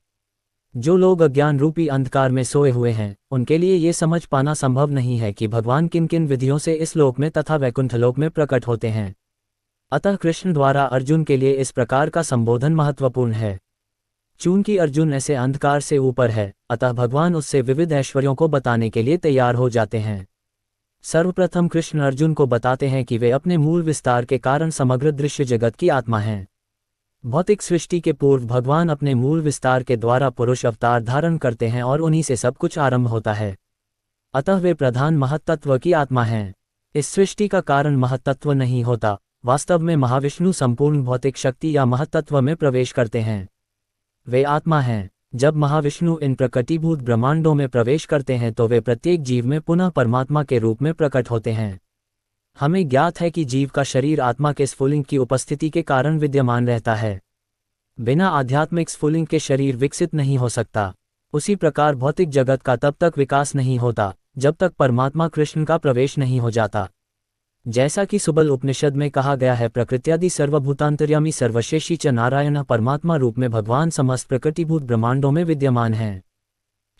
जो लोग अज्ञान रूपी अंधकार में सोए हुए हैं, उनके लिए ये समझ पाना संभव नहीं है कि भगवान किन किन विधियों से इस लोक में तथा वैकुंठ लोक में प्रकट होते हैं। अतः कृष्ण द्वारा अर्जुन के लिए इस प्रकार का संबोधन महत्वपूर्ण है। चूंकि अर्जुन ऐसे अंधकार से ऊपर है, अतः भगवान उससे विविध ऐश्वर्यों को बताने के लिए तैयार हो जाते हैं। सर्वप्रथम कृष्ण अर्जुन को बताते हैं कि वे अपने मूल विस्तार के कारण समग्र दृश्य जगत की आत्मा हैं। भौतिक सृष्टि के पूर्व भगवान अपने मूल विस्तार के द्वारा पुरुष अवतार धारण करते हैं और उन्हीं से सब कुछ आरंभ होता है। अतः वे प्रधान महत्तत्व की आत्मा हैं। इस सृष्टि का कारण महत्तत्व नहीं होता, वास्तव में महाविष्णु संपूर्ण भौतिक शक्ति या महत्तत्व में प्रवेश करते हैं। वे आत्मा हैं। जब महाविष्णु इन प्रकटीभूत ब्रह्मांडों में प्रवेश करते हैं तो वे प्रत्येक जीव में पुनः परमात्मा के रूप में प्रकट होते हैं। हमें ज्ञात है कि जीव का शरीर आत्मा के स्फुलिंग की उपस्थिति के कारण विद्यमान रहता है। बिना आध्यात्मिक स्फुलिंग के शरीर विकसित नहीं हो सकता। उसी प्रकार भौतिक जगत का तब तक विकास नहीं होता जब तक परमात्मा कृष्ण का प्रवेश नहीं हो जाता। जैसा कि सुबल उपनिषद में कहा गया है, प्रकृत्यादि सर्वभूतांतर्यामी सर्वशेषी च नारायण। परमात्मा रूप में भगवान समस्त प्रकृतिभूत ब्रह्मांडों में विद्यमान हैं।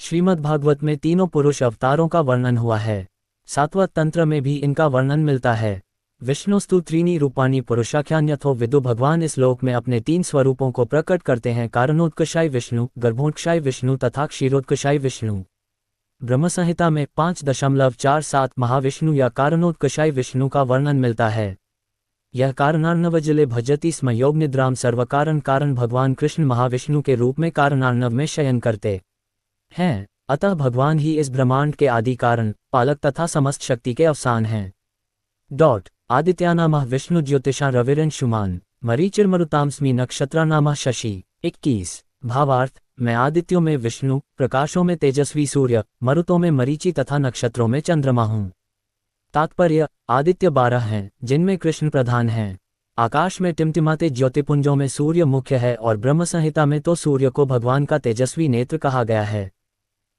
श्रीमद् भागवत में तीनों पुरुष अवतारों का वर्णन हुआ है। सातवां तंत्र में भी इनका वर्णन मिलता है। विष्णुस्तु त्रीणि रूपाणि पुरुषाख्यान्यथो विदु। भगवान इस लोक में अपने 3 स्वरूपों को प्रकट करते हैं, कारणोत्कर्षाय विष्णु, गर्भोत्कर्षाय विष्णु तथा क्षीरोत्कर्षाय विष्णु। ब्रह्म संहिता में 5.47 महाविष्णु या कारणोत्कर्षाय विष्णु का वर्णन मिलता है। यह कारणार्णवजले भजति स्म योग निद्राम सर्वकारण। कारण भगवान कृष्ण महाविष्णु के रूप में कारणार्णव में शयन करते हैं, अतः भगवान ही इस ब्रह्मांड के आदि कारण, पालक तथा समस्त शक्ति के अवसान हैं। आदित्यानामः विष्णु ज्योतिषा रविरंशुमान मरीचिर्मरुतामस्मि नक्षत्रानामः शशि। 21 भावार्थ, मैं आदित्यों में विष्णु, प्रकाशों में तेजस्वी सूर्य, मरुतों में मरीचि तथा नक्षत्रों में चंद्रमा हूँ। तात्पर्य, आदित्य 12 हैं जिनमें कृष्ण प्रधान हैं। आकाश में टिमटिमाते ज्योतिपुंजों में सूर्य मुख्य है और ब्रह्म संहिता में तो सूर्य को भगवान का तेजस्वी नेत्र कहा गया है।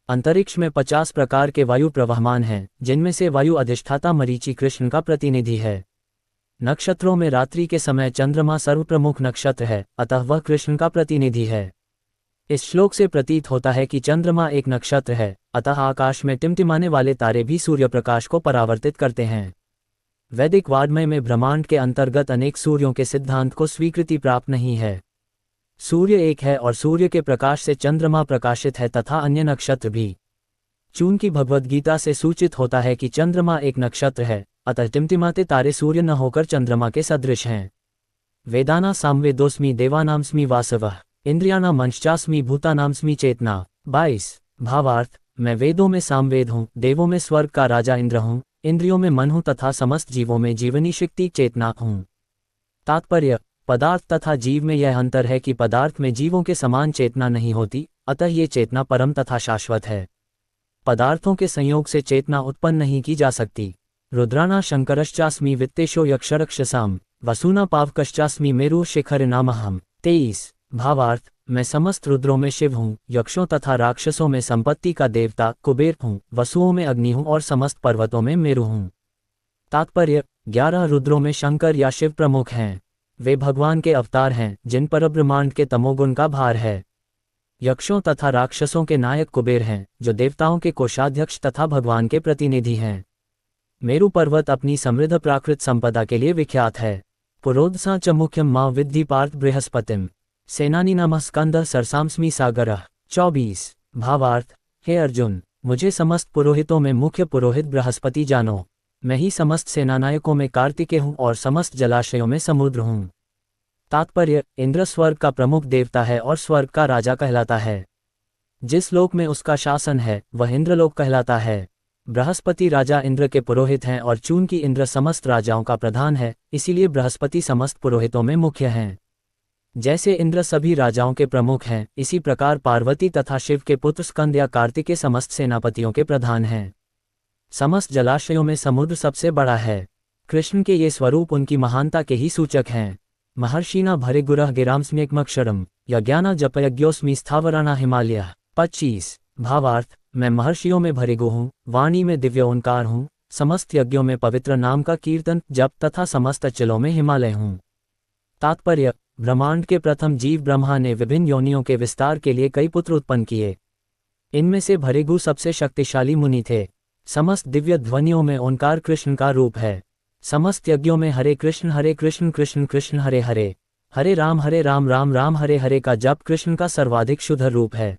अंतरिक्ष में 50 प्रकार के वायु प्रवहमान हैं, जिनमें से वायु अधिष्ठाता मरीचि कृष्ण का प्रतिनिधि है। नक्षत्रों में रात्रि के समय चंद्रमा सर्वप्रमुख नक्षत्र है, अतः वह कृष्ण का प्रतिनिधि है। इस श्लोक से प्रतीत होता है कि चंद्रमा एक नक्षत्र है, अतः आकाश में टिमटिमाने वाले तारे भी सूर्य प्रकाश को परावर्तित करते हैं। वैदिक वाङ्मय में ब्रह्मांड के अंतर्गत अनेक सूर्यों के सिद्धांत को स्वीकृति प्राप्त नहीं है। सूर्य एक है और सूर्य के प्रकाश से चंद्रमा प्रकाशित है तथा अन्य नक्षत्र भी। चूंकि भगवद गीता से सूचित होता है कि चंद्रमा एक नक्षत्र है, अतः टिमटिमाते तारे सूर्य न होकर चंद्रमा के सदृश हैं। वेदाना सामवेदोस्मि देवानामस्मि वासवः इंद्रियाणा मंश्चास्मि भूतानामस्मि चेतना। 22 भावार्थ, मैं वेदों में सामवेद हूँ, देवों में स्वर्ग का राजा इंद्र हूँ, इंद्रियों में मन हूँ तथा समस्त जीवों में जीवनी शक्ति चेतना हूँ। तात्पर्य, पदार्थ तथा जीव में यह अंतर है कि पदार्थ में जीवों के समान चेतना नहीं होती, अतः ये चेतना परम तथा शाश्वत है। पदार्थों के संयोग से चेतना उत्पन्न नहीं की जा सकती। रुद्राणा शंकरश्चास्मि वित्तेशो यक्षरक्षसाम वसुना पावकश्चास्मि मेरु शिखरिनामहम्। 23 भावार्थ, मैं समस्त रुद्रों में शिव हूँ, यक्षों तथा राक्षसों में संपत्ति का देवता कुबेर हूँ, वसुओं में अग्नि हूँ और समस्त पर्वतों में मेरु हूँ। तात्पर्य, 11 रुद्रों में शंकर या शिव प्रमुख हैं। वे भगवान के अवतार हैं, जिन पर ब्रह्मांड के तमोगुण का भार है। यक्षों तथा राक्षसों के नायक कुबेर हैं, जो देवताओं के कोषाध्यक्ष तथा भगवान के प्रतिनिधि हैं। मेरु पर्वत अपनी समृद्ध प्राकृत संपदा के लिए विख्यात है। पुरोदसा च मुख्यम मां विद्धि पार्थ बृहस्पतिम सेनानी नमः स्कंद सरसामस्मि सागरः। 24 भावार्थ, हे अर्जुन, मुझे समस्त पुरोहितों में मुख्य पुरोहित बृहस्पति जानो। मैं ही समस्त सेनानायकों में कार्तिकेय हूँ और समस्त जलाशयों में समुद्र हूँ। तात्पर्य, इंद्र स्वर्ग का प्रमुख देवता है और स्वर्ग का राजा कहलाता है। जिस लोक में उसका शासन है वह इंद्रलोक कहलाता है। बृहस्पति राजा इंद्र के पुरोहित हैं और चूंकि इंद्र समस्त राजाओं का प्रधान है, इसीलिए बृहस्पति समस्त पुरोहितों में मुख्य हैं। जैसे इंद्र सभी राजाओं के प्रमुख हैं, इसी प्रकार पार्वती तथा शिव के पुत्र स्कंद या कार्तिकेय समस्त सेनापतियों के प्रधान हैं। समस्त जलाशयों में समुद्र सबसे बड़ा है। कृष्ण के ये स्वरूप उनकी महानता के ही सूचक हैं। महर्षिना भरे गुरः गिरांस्म्येकमक्षरम यज्ञाना जपयज्ञोस्मि स्थावराणा हिमालय। 25 भावार्थ, मैं महर्षियों में भरे गो हूँ, वाणी में दिव्य ओंकार हूँ, समस्त यज्ञों में पवित्र नाम का कीर्तन जप तथा समस्त अचलों में हिमालय हूँ। तात्पर्य, ब्रह्मांड के प्रथम जीव ब्रह्मा ने विभिन्न योनियों के विस्तार के लिए कई पुत्र उत्पन्न किए। इनमें से भृगु सबसे शक्तिशाली मुनि थे। समस्त दिव्य ध्वनियों में ओंकार कृष्ण का रूप है। समस्त यज्ञों में हरे कृष्ण कृष्ण कृष्ण हरे हरे, हरे राम राम राम हरे हरे का जप कृष्ण का सर्वाधिक शुद्ध रूप है।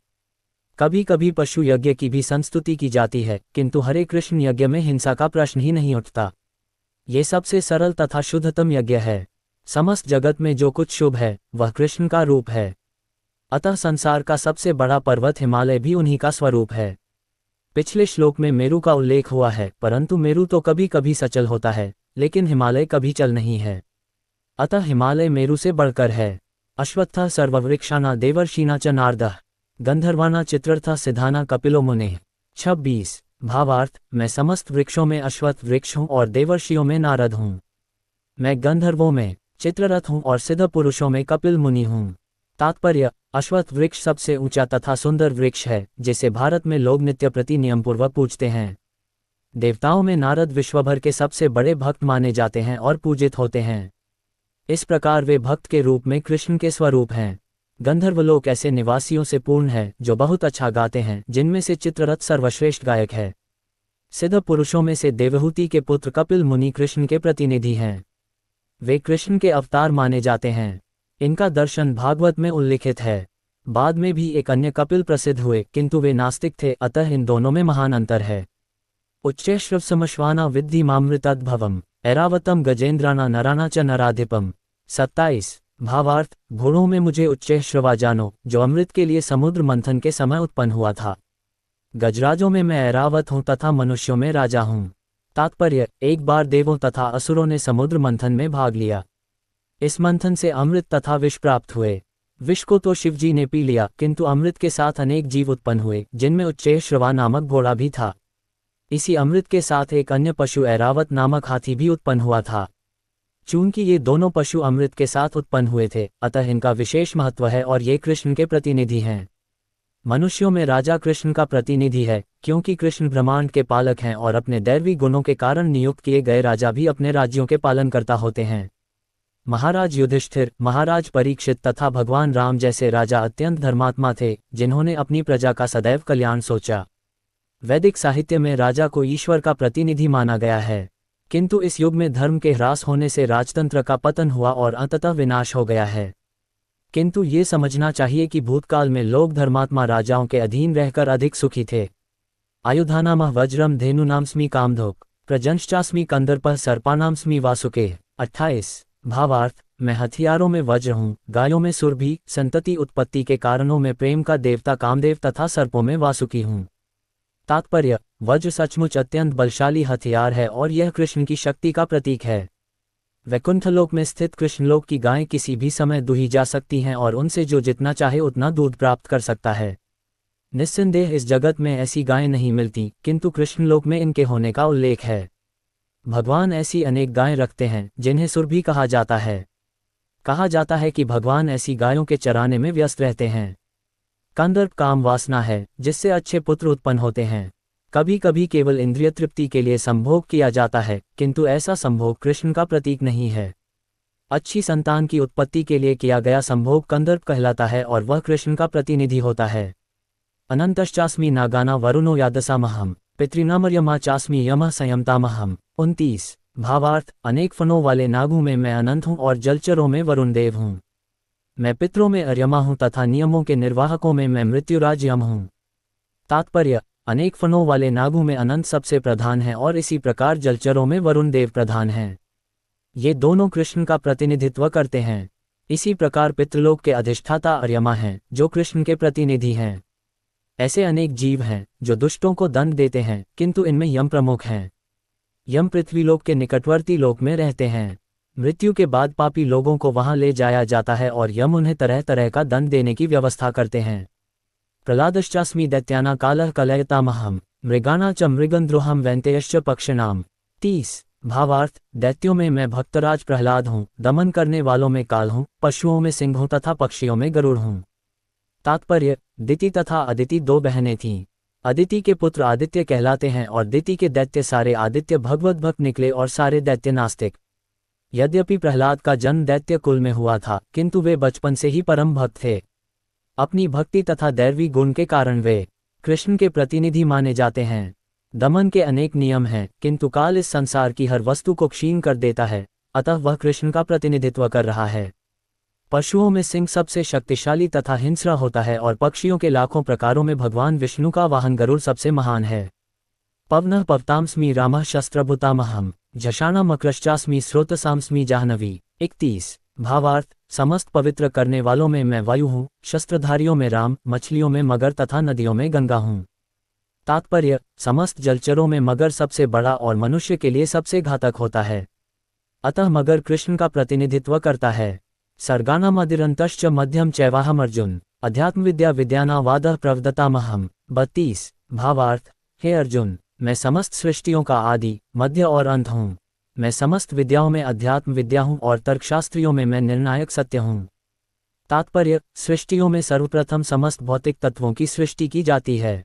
कभी कभी पशु यज्ञ की भी संस्तुति की जाती है, किंतु हरे कृष्ण यज्ञ में हिंसा का प्रश्न ही नहीं उठता। ये सबसे सरल तथा शुद्धतम यज्ञ है। समस्त जगत में जो कुछ शुभ है वह कृष्ण का रूप है। अतः संसार का सबसे बड़ा पर्वत हिमालय भी उन्हीं का स्वरूप है। पिछले श्लोक में मेरु का उल्लेख हुआ है, परंतु मेरु तो कभी कभी सचल होता है, लेकिन हिमालय कभी चल नहीं है। अतः हिमालय मेरु से बढ़कर है। अश्वत्थः सर्ववृक्षाणा देवर्षिणा च नारदः गंधर्वाणा चित्रर्थः सिद्धाना कपिलो मुनेः। 26 भावार्थ, मैं समस्त वृक्षों में अश्वत्थ वृक्ष हूँ और देवर्षियों में नारद हूँ। मैं गंधर्वों में चित्ररथ हूँ और सिद्ध पुरुषों में कपिल मुनि हूँ। तात्पर्य, अश्वत्थ वृक्ष सबसे ऊंचा तथा सुंदर वृक्ष है, जिसे भारत में लोग नित्य प्रति नियमपूर्वक पूजते हैं। देवताओं में नारद विश्वभर के सबसे बड़े भक्त माने जाते हैं और पूजित होते हैं। इस प्रकार वे भक्त के रूप में कृष्ण के स्वरूप हैं। गंधर्वलोक ऐसे निवासियों से पूर्ण है जो बहुत अच्छा गाते हैं, जिनमें से चित्ररथ सर्वश्रेष्ठ गायक है। सिद्ध पुरुषों में से देवहूति के पुत्र कपिल मुनि कृष्ण के प्रतिनिधि हैं। वे कृष्ण के अवतार माने जाते हैं। इनका दर्शन भागवत में उल्लिखित है। बाद में भी एक अन्य कपिल प्रसिद्ध हुए, किंतु वे नास्तिक थे, अतः इन दोनों में महान अंतर है। उच्चैश्रवसमश्वाना विद्धि मामृतद्भवम् ऐरावतम गजेंद्राणा नराणा च नराधिपम। 27 भावार्थ, घोड़ों में मुझे उच्चैश्रवा जानो, जो अमृत के लिए समुद्र मंथन के समय उत्पन्न हुआ था। गजराजों में मैं ऐरावत हूँ तथा मनुष्यों में राजा हूँ। तात्पर्य, एक बार देवों तथा असुरों ने समुद्र मंथन में भाग लिया। इस मंथन से अमृत तथा विष प्राप्त हुए। विष को तो शिवजी ने पी लिया, किंतु अमृत के साथ अनेक जीव उत्पन्न हुए, जिनमें उच्चैश्रवा नामक घोड़ा भी था। इसी अमृत के साथ एक अन्य पशु ऐरावत नामक हाथी भी उत्पन्न हुआ था। चूंकि ये दोनों पशु अमृत के साथ उत्पन्न हुए थे, अतः इनका विशेष महत्व है और ये कृष्ण के प्रतिनिधि हैं। मनुष्यों में राजा कृष्ण का प्रतिनिधि है, क्योंकि कृष्ण ब्रह्मांड के पालक हैं और अपने दैवी गुणों के कारण नियुक्त किए गए राजा भी अपने राज्यों के पालनकर्ता होते हैं। महाराज युधिष्ठिर, महाराज परीक्षित तथा भगवान राम जैसे राजा अत्यंत धर्मात्मा थे, जिन्होंने अपनी प्रजा का सदैव कल्याण सोचा। वैदिक साहित्य में राजा को ईश्वर का प्रतिनिधि माना गया है, किंतु इस युग में धर्म के ह्रास होने से राजतंत्र का पतन हुआ और अंततः विनाश हो गया है। किंतु ये समझना चाहिए कि भूतकाल में लोग धर्मात्मा राजाओं के अधीन रहकर अधिक सुखी थे। आयुधानामः वज्रम धेनुनामस्मि कामधोक प्रजंश्चास्मि कंदर्पः सर्पानामस्मि वासुके। 28 भावार्थ, मैं हथियारों में वज्र हूँ, गायों में सुरभि, संतति उत्पत्ति के कारणों में प्रेम का देवता कामदेव तथा सर्पों में वासुकी हूँ। तात्पर्य, वज्र सचमुच अत्यंत बलशाली हथियार है और यह कृष्ण की शक्ति का प्रतीक है। वैकुंठलोक में स्थित कृष्णलोक की गायें किसी भी समय दुही जा सकती हैं और उनसे जो जितना चाहे उतना दूध प्राप्त कर सकता है। निस्संदेह इस जगत में ऐसी गायें नहीं मिलती, किंतु कृष्णलोक में इनके होने का उल्लेख है। भगवान ऐसी अनेक गायें रखते हैं जिन्हें सुरभि कहा जाता है। कहा जाता है कि भगवान ऐसी गायों के चराने में व्यस्त रहते हैं। कंदर्प काम वासना है, जिससे अच्छे पुत्र उत्पन्न होते हैं। कभी कभी केवल इंद्रिय तृप्ति के लिए संभोग किया जाता है, किंतु ऐसा संभोग कृष्ण का प्रतीक नहीं है। अच्छी संतान की उत्पत्ति के लिए किया गया संभोग कंदर्प कहलाता है और वह कृष्ण का प्रतिनिधि होता है। अनंतश्चास्मि नागाना वरुणो यादसामहम पितृनामर्यमा चास्मि यमः संयमतामहम। 29 भावार्थ, अनेक फनों वाले नागों में मैं अनंत हूँ और जलचरों में वरुण देव हूँ। मैं पितरों में अर्यमा हूँ तथा नियमों के निर्वाहकों में मैं मृत्युराज यम हूँ। तात्पर्य, अनेक फनों वाले नागों में अनंत सबसे प्रधान है और इसी प्रकार जलचरों में वरुण देव प्रधान हैं। ये दोनों कृष्ण का प्रतिनिधित्व करते हैं। इसी प्रकार पितृलोक के अधिष्ठाता अर्यमा हैं, जो कृष्ण के प्रतिनिधि हैं। ऐसे अनेक जीव हैं जो दुष्टों को दंड देते हैं, किंतु इनमें यम प्रमुख हैं। यम पृथ्वीलोक के निकटवर्ती लोक में रहते हैं। मृत्यु के बाद पापी लोगों को वहां ले जाया जाता है और यम उन्हें तरह तरह का दंड देने की व्यवस्था करते हैं। प्रहलादश्चास्मि दैत्याना कालः कलयतामहम मृगाना च मृगंद्रोहम वैन्तेयश्च पक्षिणाम। 30 भावार्थ, दैत्यों में मैं भक्तराज प्रहलाद हूँ, दमन करने वालों में काल हूँ, पशुओं में सिंह हूँ तथा पक्षियों में गरुड़ हूँ। तात्पर्य, दिति तथा अदिति दो बहनें थीं। अदिति के पुत्र आदित्य कहलाते हैं और दिति के दैत्य सारे आदित्य भगवत भक्त निकले और सारे दैत्य नास्तिक। यद्यपि प्रहलाद का जन्म दैत्य कुल में हुआ था, किंतु वे बचपन से ही परम भक्त थे। अपनी भक्ति तथा दैवी गुण के कारण वे कृष्ण के प्रतिनिधि माने जाते हैं। दमन के अनेक नियम हैं, किंतु काल इस संसार की हर वस्तु को क्षीण कर देता है, अतः वह कृष्ण का प्रतिनिधित्व कर रहा है। पशुओं में सिंह सबसे शक्तिशाली तथा हिंस्र होता है और पक्षियों के लाखों प्रकारों में भगवान विष्णु का वाहन गरुड़ सबसे महान है। पवनः पवतामस्मि रामः शस्त्रभुतामहम झषाणा मक्रश्चास्मि स्रोतसामस्मि जाह्नवी। 31 भावार्थ, समस्त पवित्र करने वालों में मैं वायु हूँ, शस्त्रधारियों में राम, मछलियों में मगर तथा नदियों में गंगा हूँ। तात्पर्य, समस्त जलचरों में मगर सबसे बड़ा और मनुष्य के लिए सबसे घातक होता है, अतः मगर कृष्ण का प्रतिनिधित्व करता है। सर्गानामदिरंतश्च मध्यम चैवाहम अर्जुन अध्यात्म विद्या विद्याना वादः प्रवदतामहम। 32 भावार्थ, हे अर्जुन, मैं समस्त सृष्टियों का आदि, मध्य और अंत हूँ। मैं समस्त विद्याओं में अध्यात्म विद्या हूँ और तर्कशास्त्रियों में मैं निर्णायक सत्य हूँ। तात्पर्य, सृष्टियों में सर्वप्रथम समस्त भौतिक तत्वों की सृष्टि की जाती है।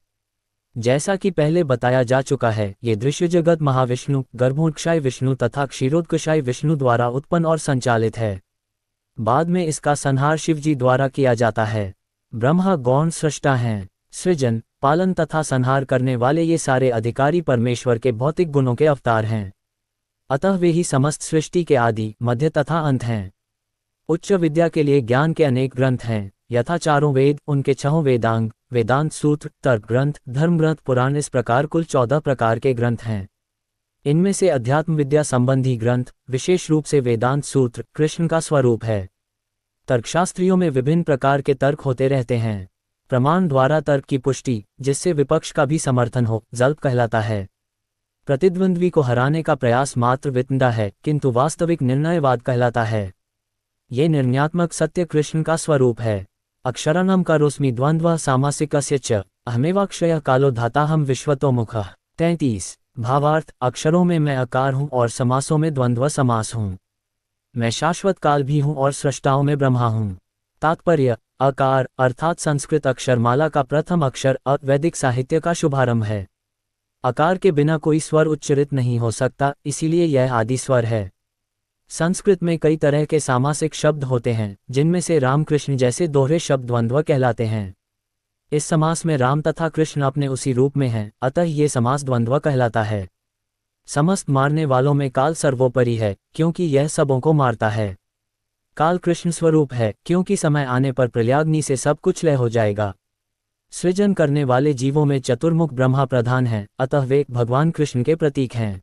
जैसा कि पहले बताया जा चुका है, ये दृश्य जगत महाविष्णु, गर्भोत्कर्षाय विष्णु तथा क्षीरोत्कर्षाय विष्णु द्वारा उत्पन्न और संचालित है। बाद में इसका संहार शिवजी द्वारा किया जाता है। ब्रह्मा गौण सृष्टा हैं। सृजन, पालन तथा संहार करने वाले ये सारे अधिकारी परमेश्वर के भौतिक गुणों के अवतार हैं, अतः वे ही समस्त सृष्टि के आदि, मध्य तथा अंत हैं। उच्च विद्या के लिए ज्ञान के अनेक ग्रंथ हैं, यथा चारों वेद, उनके 6 वेदांग, वेदांत सूत्र, तर्क ग्रंथ, धर्म ग्रंथ, पुराण, इस प्रकार कुल 14 प्रकार के ग्रंथ हैं। इनमें से अध्यात्म विद्या संबंधी ग्रंथ, विशेष रूप से वेदांत सूत्र, कृष्ण का स्वरूप है। तर्कशास्त्रियों में विभिन्न प्रकार के तर्क होते रहते हैं। प्रमाण द्वारा तर्क की पुष्टि, जिससे विपक्ष का भी समर्थन हो, जल्प कहलाता है। प्रतिद्वंद्वी को हराने का प्रयास मात्र वितंडा है, किंतु वास्तविक निर्णयवाद कहलाता है। ये निर्णयात्मक सत्य कृष्ण का स्वरूप है। अक्षराणाम कारोस्मि द्वंद्वः सामासिकस्य च अहमेवाक्षयः कालो धाताहम विश्वतोमुखः। 33 भावार्थ, अक्षरों में मैं अकार हूँ और समासों में द्वंद्व समास हूँ। मैं शाश्वत काल भी हूँ और सृष्टाओं में ब्रह्मा हूँ। तात्पर्य: अकार अर्थात संस्कृत अक्षरमाला का प्रथम अक्षर अ वैदिक साहित्य का शुभारंभ है। अकार के बिना कोई स्वर उच्चरित नहीं हो सकता, इसीलिए यह आदि स्वर है। संस्कृत में कई तरह के सामासिक शब्द होते हैं, जिनमें से रामकृष्ण जैसे दोहरे शब्द द्वंद्व कहलाते हैं। इस समास में राम तथा कृष्ण अपने उसी रूप में हैं, अतः ये समास द्वंद्व कहलाता है। समस्त मारने वालों में काल सर्वोपरि है, क्योंकि यह सबों को मारता है। काल कृष्ण स्वरूप है, क्योंकि समय आने पर प्रलयाग्नि से सब कुछ लय हो जाएगा। सृजन करने वाले जीवों में चतुर्मुख ब्रह्मा प्रधान हैं, अतः वे भगवान कृष्ण के प्रतीक हैं।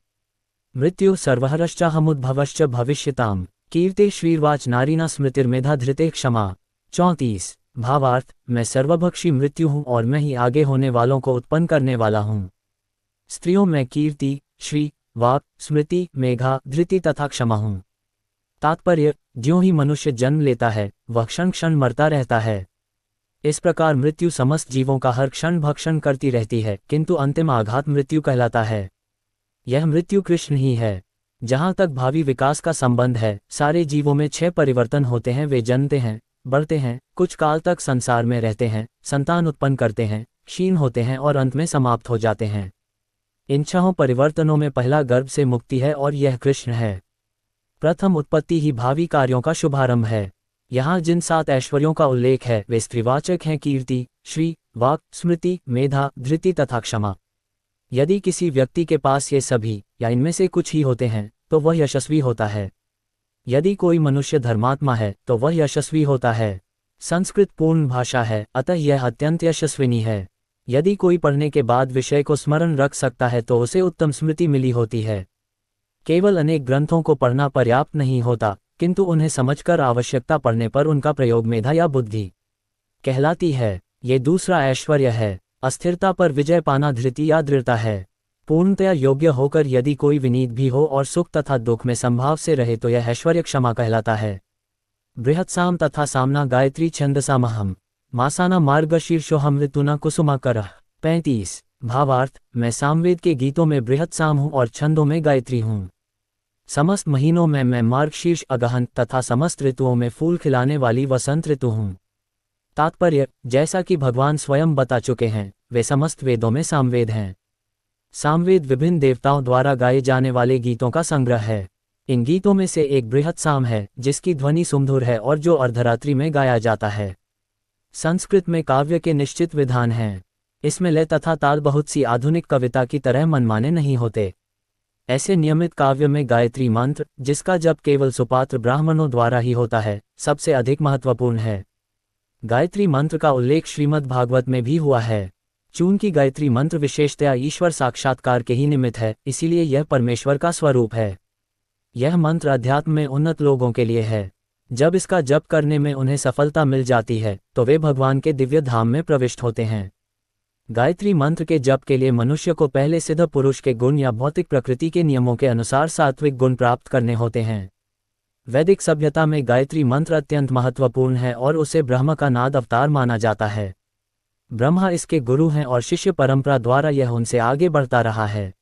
मृत्यु सर्वहरश्चाहमुद्भवश्च भविष्यताम् कीर्ते श्रीर्वाच नारीना स्मृतिर्मेधा धृते क्षमा। 34। भावार्थ: मैं सर्वभक्षी मृत्यु हूँ और मैं ही आगे होने वालों को उत्पन्न करने वाला हूँ। स्त्रियों में कीर्ति, श्री, वाक, स्मृति, मेघा, धृति तथा क्षमा हूँ। तात्पर्य: ज्यों ही मनुष्य जन्म लेता है, वह क्षण क्षण मरता रहता है। इस प्रकार मृत्यु समस्त जीवों का हर क्षण भक्षण करती रहती है, किंतु अंतिम आघात मृत्यु कहलाता है। यह मृत्यु कृष्ण ही है। जहाँ तक भावी विकास का संबंध है, सारे जीवों में 6 परिवर्तन होते हैं। वे जन्मते हैं, बढ़ते हैं, कुछ काल तक संसार में रहते हैं, संतान उत्पन्न करते हैं, क्षीण होते हैं और अंत में समाप्त हो जाते हैं। इन 6 परिवर्तनों में पहला गर्भ से मुक्ति है और यह कृष्ण है। प्रथम उत्पत्ति ही भावी कार्यों का शुभारंभ है। यहाँ जिन 7 ऐश्वर्यों का उल्लेख है वे स्त्रीवाचक हैं: कीर्ति, श्री, वाक, स्मृति, मेधा, धृति तथा क्षमा। यदि किसी व्यक्ति के पास ये सभी या इनमें से कुछ ही होते हैं तो वह यशस्वी होता है। यदि कोई मनुष्य धर्मात्मा है तो वह यशस्वी होता है। संस्कृत पूर्ण भाषा है, अतः यह अत्यंत यशस्विनी है। यदि कोई पढ़ने के बाद विषय को स्मरण रख सकता है तो उसे उत्तम स्मृति मिली होती है। केवल अनेक ग्रंथों को पढ़ना पर्याप्त नहीं होता, किंतु उन्हें समझकर आवश्यकता पड़ने पर उनका प्रयोग मेधा या बुद्धि कहलाती है। ये दूसरा ऐश्वर्य है। अस्थिरता पर विजय पाना धृति या दृढ़ता है। पूर्णतया योग्य होकर यदि कोई विनीत भी हो और सुख तथा दुख में संभाव से रहे तो यह ऐश्वर्य क्षमा कहलाता है। बृहत्साम तथा सामना गायत्री छंदसामहम मासाना मार्गशीर्षोहम ऋतुना कुसुमाकरः। 35। भावार्थ: मैं सामवेद के गीतों में बृहत्साम हूँ और छंदों में गायत्री हूँ। समस्त महीनों में मैं मार्गशीर्ष अगहन तथा समस्त ऋतुओं में फूल खिलाने वाली वसंत ऋतु हूँ। तात्पर्य: जैसा कि भगवान स्वयं बता चुके हैं, वे समस्त वेदों में सामवेद हैं। सामवेद विभिन्न देवताओं द्वारा गाए जाने वाले गीतों का संग्रह है। इन गीतों में से एक बृहत साम है, जिसकी ध्वनि सुमधुर है और जो अर्धरात्रि में गाया जाता है। संस्कृत में काव्य के निश्चित विधान हैं। इसमें लय तथा ताल बहुत सी आधुनिक कविता की तरह मनमाने नहीं होते। ऐसे नियमित काव्य में गायत्री मंत्र, जिसका जप केवल सुपात्र ब्राह्मणों द्वारा ही होता है, सबसे अधिक महत्वपूर्ण है। गायत्री मंत्र का उल्लेख श्रीमद् भागवत में भी हुआ है। चूंकि गायत्री मंत्र विशेषतया ईश्वर साक्षात्कार के ही निमित्त है, इसीलिए यह परमेश्वर का स्वरूप है। यह मंत्र अध्यात्म में उन्नत लोगों के लिए है। जब इसका जप करने में उन्हें सफलता मिल जाती है तो वे भगवान के दिव्य धाम में प्रविष्ट होते हैं। गायत्री मंत्र के जप के लिए मनुष्य को पहले सिद्ध पुरुष के गुण या भौतिक प्रकृति के नियमों के अनुसार सात्विक गुण प्राप्त करने होते हैं। वैदिक सभ्यता में गायत्री मंत्र अत्यंत महत्वपूर्ण है और उसे ब्रह्मा का नाद अवतार माना जाता है। ब्रह्मा इसके गुरु हैं और शिष्य परंपरा द्वारा यह उनसे आगे बढ़ता रहा है।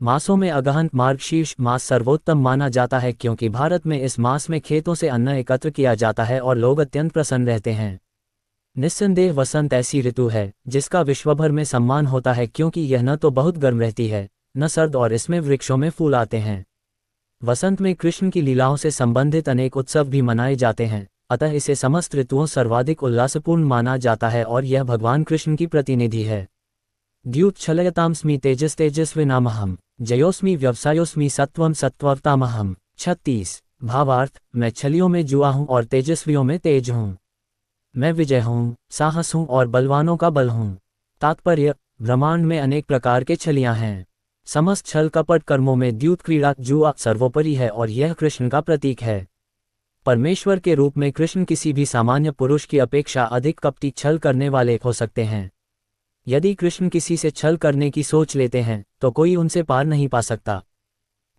मासों में अगहन मार्गशीर्ष मास सर्वोत्तम माना जाता है, क्योंकि भारत में इस मास में खेतों से अन्न एकत्र किया जाता है और लोग अत्यंत प्रसन्न रहते हैं। निस्संदेह वसंत ऐसी ऋतु है जिसका विश्वभर में सम्मान होता है, क्योंकि यह न तो बहुत गर्म रहती है, न सर्द, और इसमें वृक्षों में फूल आते हैं। वसंत में कृष्ण की लीलाओं से संबंधित अनेक उत्सव भी मनाए जाते हैं, अतः इसे समस्त ऋतुओं सर्वाधिक उल्लासपूर्ण माना जाता है और यह भगवान कृष्ण की प्रतिनिधि है। द्युच्छलयतामस्मि तेजस्तेजस्विनामहम जयोस्मि व्यवसायोस्मि सत्वम सत्ववतामहम। 36। भावार्थ: मैं छलियों में जुआ हूँ और तेजस्वियों में तेज हूँ। मैं विजय हूँ, साहस हूँ और बलवानों का बल हूँ। तात्पर्य: ब्रह्मांड में अनेक प्रकार के छलियाँ हैं। समस्त छल कपट कर्मों में द्यूत क्रीड़ा जुआ सर्वोपरि है और यह कृष्ण का प्रतीक है। परमेश्वर के रूप में कृष्ण किसी भी सामान्य पुरुष की अपेक्षा अधिक कपटी छल करने वाले हो सकते हैं। यदि कृष्ण किसी से छल करने की सोच लेते हैं तो कोई उनसे पार नहीं पा सकता।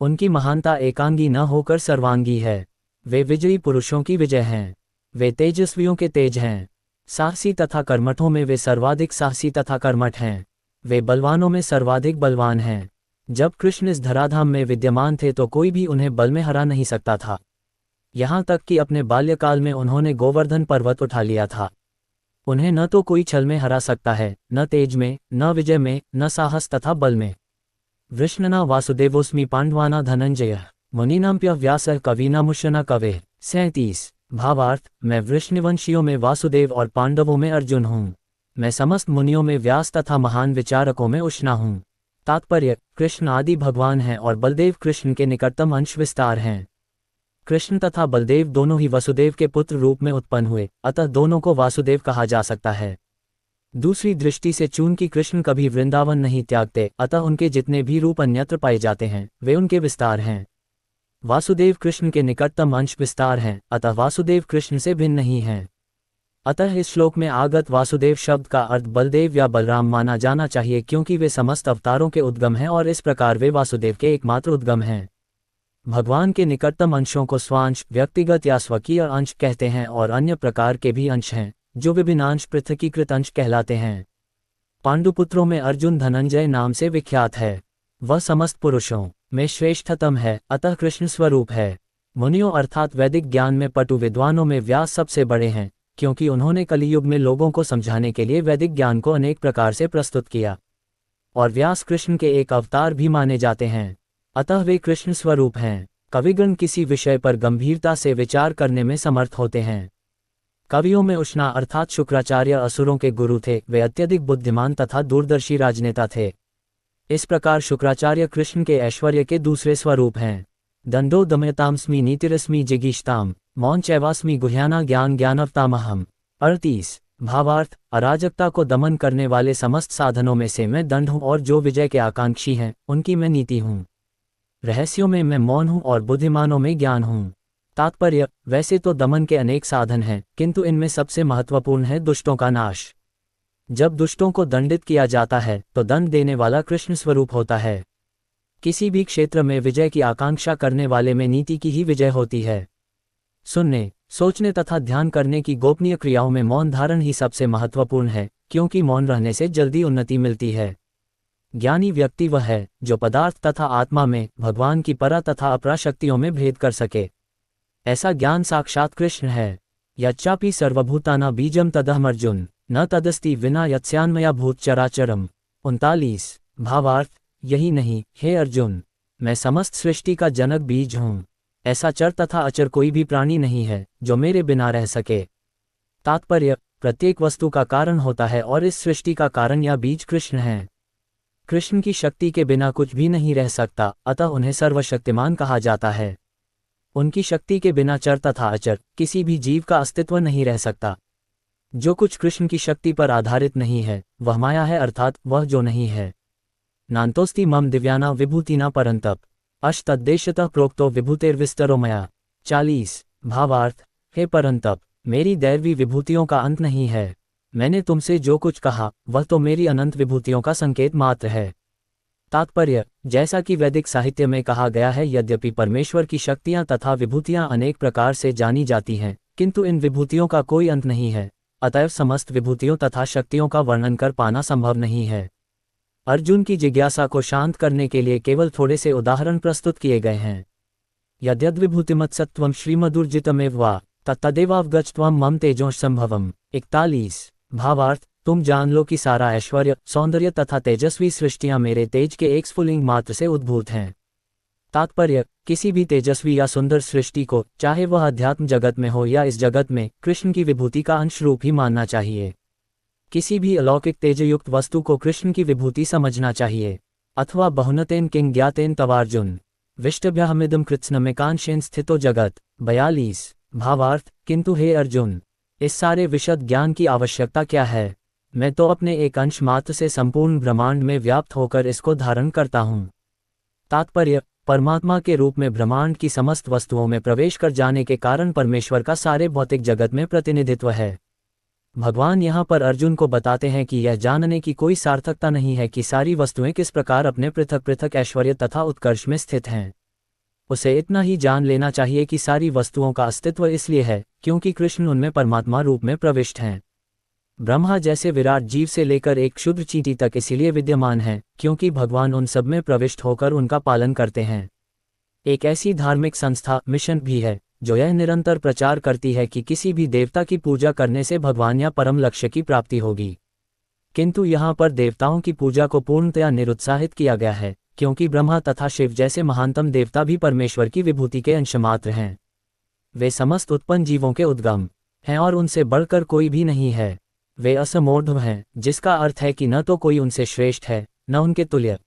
उनकी महानता एकांगी न होकर सर्वांगी है। वे विजयी पुरुषों की विजय हैं। वे तेजस्वियों के तेज हैं। साहसी तथा कर्मठों में वे सर्वाधिक साहसी तथा कर्मठ हैं। वे बलवानों में सर्वाधिक बलवान हैं। जब कृष्ण इस धराधाम में विद्यमान थे तो कोई भी उन्हें बल में हरा नहीं सकता था। यहाँ तक कि अपने बाल्यकाल में उन्होंने गोवर्धन पर्वत उठा लिया था। उन्हें न तो कोई छल में हरा सकता है, न तेज में, न विजय में, न साहस तथा बल में। वृष्णना वासुदेवोस्मि पांडवाना धनंजय मुनीनाम्प्य व्यासः कवीनामुष्यना कवे। 37। भावार्थ, मैं वृष्णिवंशियों में वासुदेव और पांडवों में अर्जुन हूँ। मैं समस्त मुनियों में व्यास तथा महान विचारकों में उष्णा हूँ। तात्पर्य, कृष्ण आदि भगवान हैं और बलदेव कृष्ण के निकटतम अंश विस्तार हैं। कृष्ण तथा बलदेव दोनों ही वसुदेव के पुत्र रूप में उत्पन्न हुए, अतः दोनों को वासुदेव कहा जा सकता है। दूसरी दृष्टि से चूंकि कृष्ण कभी वृंदावन नहीं त्यागते, अतः उनके जितने भी रूप अन्यत्र पाए जाते हैं वे उनके विस्तार हैं। वासुदेव कृष्ण के निकटतम अंश विस्तार हैं, अतः वासुदेव कृष्ण से भिन्न नहीं हैं। अतः इस श्लोक में आगत वासुदेव शब्द का अर्थ बलदेव या बलराम माना जाना चाहिए, क्योंकि वे समस्त अवतारों के उद्गम हैं और इस प्रकार वे वासुदेव के एकमात्र उद्गम हैं। भगवान के निकटतम अंशों को स्वांश, व्यक्तिगत या स्वकीय अंश कहते हैं और अन्य प्रकार के भी अंश हैं जो विभिन्न अंश पृथकीकृत अंश कहलाते हैं। पांडुपुत्रों में अर्जुन धनंजय नाम से विख्यात है। वह समस्त पुरुषों में श्रेष्ठतम है, अतः कृष्ण स्वरूप है। मुनियों अर्थात वैदिक ज्ञान में पटु विद्वानों में व्यास सबसे बड़े हैं, क्योंकि उन्होंने कलियुग में लोगों को समझाने के लिए वैदिक ज्ञान को अनेक प्रकार से प्रस्तुत किया, और व्यास कृष्ण के एक अवतार भी माने जाते हैं, अतः वे कृष्ण स्वरूप हैं। कविगण किसी विषय पर गंभीरता से विचार करने में समर्थ होते हैं। कवियों में उष्णा अर्थात शुक्राचार्य असुरों के गुरु थे। वे अत्यधिक बुद्धिमान तथा दूरदर्शी राजनेता थे। इस प्रकार शुक्राचार्य कृष्ण के ऐश्वर्य के दूसरे स्वरूप हैं। दंडो दमयतामस्मि नीतिरस्मि जिगीषताम मौन चैवास्मि गुह्याना ज्ञान ज्ञानवतामहम। 38। भावार्थ, अराजकता को दमन करने वाले समस्त साधनों में से मैं दंड हूँ और जो विजय के आकांक्षी हैं उनकी मैं नीति हूँ। रहस्यों में मैं मौन हूँ और बुद्धिमानों में ज्ञान हूँ। तात्पर्य, वैसे तो दमन के अनेक साधन हैं, किंतु इनमें सबसे महत्वपूर्ण है दुष्टों का नाश। जब दुष्टों को दंडित किया जाता है तो दंड देने वाला कृष्ण स्वरूप होता है। किसी भी क्षेत्र में विजय की आकांक्षा करने वाले में नीति की ही विजय होती है। सुनने, सोचने तथा ध्यान करने की गोपनीय क्रियाओं में मौन धारण ही सबसे महत्वपूर्ण है, क्योंकि मौन रहने से जल्दी उन्नति मिलती है। ज्ञानी व्यक्ति वह है जो पदार्थ तथा आत्मा में, भगवान की परा तथा अपरा शक्तियों में भेद कर सके। ऐसा ज्ञान साक्षात कृष्ण है। यच्चापि सर्वभूताना बीजम तदहम अर्जुन न तदस्ति विना यत्स्यान्मया भूत चराचरम। 39। भावार्थ, यही नहीं हे अर्जुन, मैं समस्त सृष्टि का जनक बीज हूँ। ऐसा चर तथा अचर कोई भी प्राणी नहीं है जो मेरे बिना रह सके। तात्पर्य, प्रत्येक वस्तु का कारण होता है और इस सृष्टि का कारण या बीज कृष्ण है। कृष्ण की शक्ति के बिना कुछ भी नहीं रह सकता, अतः उन्हें सर्वशक्तिमान कहा जाता है। उनकी शक्ति के बिना चर तथा अचर किसी भी जीव का अस्तित्व नहीं रह सकता। जो कुछ कृष्ण की शक्ति पर आधारित नहीं है वह माया है, अर्थात वह जो नहीं है। नान्तोस्ति मम दिव्याना विभूतिना परंतप अष्टदेशतः प्रोक्तो विभूतेर्विस्तरो मया। 40। भावार्थ, हे परंतप, मेरी दैवी विभूतियों का अंत नहीं है। मैंने तुमसे जो कुछ कहा वह तो मेरी अनंत विभूतियों का संकेत मात्र है। तात्पर्य, जैसा कि वैदिक साहित्य में कहा गया है, यद्यपि परमेश्वर की शक्तियां तथा विभूतियां अनेक प्रकार से जानी जाती हैं, किंतु इन विभूतियों का कोई अंत नहीं है। अतएव समस्त विभूतियों तथा शक्तियों का वर्णन कर पाना संभव नहीं है। अर्जुन की जिज्ञासा को शांत करने के लिए केवल थोड़े से उदाहरण प्रस्तुत किए गए हैं। यद्यद्विभूतिमत्सत्वं श्रीमदुर्जितमेव वा तत्तदेवावगच्छत्वं मम तेजोंशसंभवम्। 41। भावार्थ, तुम जान लो कि सारा ऐश्वर्य, सौंदर्य तथा तेजस्वी सृष्टियां मेरे तेज के एक स्फुलिंग मात्र से उद्भूत हैं। तात्पर्य, किसी भी तेजस्वी या सुंदर सृष्टि को, चाहे वह अध्यात्म जगत में हो या इस जगत में, कृष्ण की विभूति का अंश रूप ही मानना चाहिए। किसी भी अलौकिक तेजयुक्त वस्तु को कृष्ण की विभूति समझना चाहिए। अथवा बहुनतेन किंग ज्ञातेन तवार्जुन विष्टभ्यहमिदं कृत्स्नमेकांशेन स्थितो जगत। 42। भावार्थ, किंतु हे अर्जुन, इस सारे विशद ज्ञान की आवश्यकता क्या है? मैं तो अपने एक अंश मात्र से संपूर्ण ब्रह्मांड में व्याप्त होकर इसको धारण करता हूँ। तात्पर्य, परमात्मा के रूप में ब्रह्मांड की समस्त वस्तुओं में प्रवेश कर जाने के कारण परमेश्वर का सारे भौतिक जगत में प्रतिनिधित्व है। भगवान यहाँ पर अर्जुन को बताते हैं कि यह जानने की कोई सार्थकता नहीं है कि सारी वस्तुएं किस प्रकार अपने पृथक पृथक ऐश्वर्य तथा उत्कर्ष में स्थित हैं। उसे इतना ही जान लेना चाहिए कि सारी वस्तुओं का अस्तित्व इसलिए है क्योंकि कृष्ण उनमें परमात्मा रूप में प्रविष्ट हैं। ब्रह्मा जैसे विराट जीव से लेकर एक क्षुद्र चींटी तक इसीलिए विद्यमान है क्योंकि भगवान उन सब में प्रविष्ट होकर उनका पालन करते हैं। एक ऐसी धार्मिक संस्था, मिशन भी है जो यह निरंतर प्रचार करती है कि किसी भी देवता की पूजा करने से भगवान या परम लक्ष्य की प्राप्ति होगी। किंतु यहाँ पर देवताओं की पूजा को पूर्णतया निरुत्साहित किया गया है, क्योंकि ब्रह्मा तथा शिव जैसे महानतम देवता भी परमेश्वर की विभूति के अंशमात्र हैं। वे समस्त उत्पन्न जीवों के उद्गम हैं और उनसे बढ़कर कोई भी नहीं है। वे असमोढ़ हैं, जिसका अर्थ है कि न तो कोई उनसे श्रेष्ठ है, न उनके तुल्य।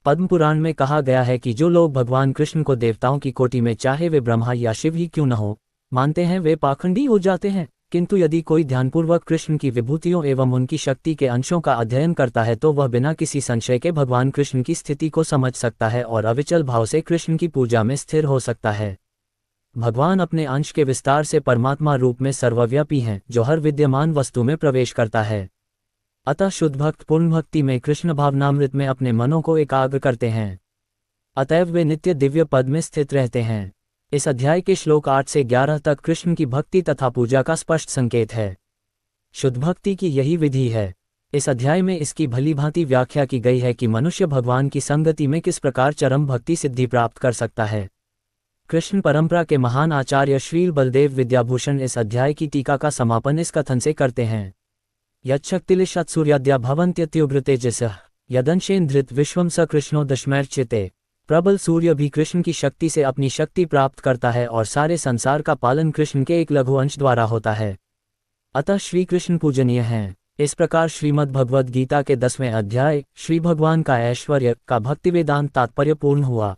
पद्म पुराण में कहा गया है कि जो लोग भगवान कृष्ण को देवताओं की कोटि में, चाहे वे ब्रह्मा या शिव ही क्यों न हो, मानते हैं, वे पाखंडी हो जाते हैं। किंतु यदि कोई ध्यानपूर्वक कृष्ण की विभूतियों एवं उनकी शक्ति के अंशों का अध्ययन करता है तो वह बिना किसी संशय के भगवान कृष्ण की स्थिति को समझ सकता है और अविचल भाव से कृष्ण की पूजा में स्थिर हो सकता है। भगवान अपने अंश के विस्तार से परमात्मा रूप में सर्वव्यापी हैं, जो हर विद्यमान वस्तु में प्रवेश करता है। अतः शुद्ध भक्त पूर्ण भक्ति में कृष्ण भावनामृत में अपने मनों को एकाग्र करते हैं। अतएव वे नित्य दिव्य पद में स्थित रहते हैं। इस अध्याय के श्लोक 8 से 11 तक कृष्ण की भक्ति तथा पूजा का स्पष्ट संकेत है। शुद्ध भक्ति की यही विधि है। इस अध्याय में इसकी भली भांति व्याख्या की गई है कि मनुष्य भगवान की संगति में किस प्रकार चरम भक्ति सिद्धि प्राप्त कर सकता है। कृष्ण परंपरा के महान आचार्य श्रील बलदेव विद्याभूषण इस अध्याय की टीका का समापन इस कथन से करते हैं। यच्छक्तिलिशत्सूर्याद्या भवन्त्यत्युग्र तेजसः यदंशेन्द्रित विश्वम स कृष्णो दशमैर्चिते। प्रबल सूर्य भी कृष्ण की शक्ति से अपनी शक्ति प्राप्त करता है और सारे संसार का पालन कृष्ण के एक लघु अंश द्वारा होता है। अतः श्री कृष्ण पूजनीय हैं। इस प्रकार श्रीमद् भगवद गीता के 10वें अध्याय श्री भगवान का ऐश्वर्य का भक्ति वेदांत तात्पर्य पूर्ण हुआ।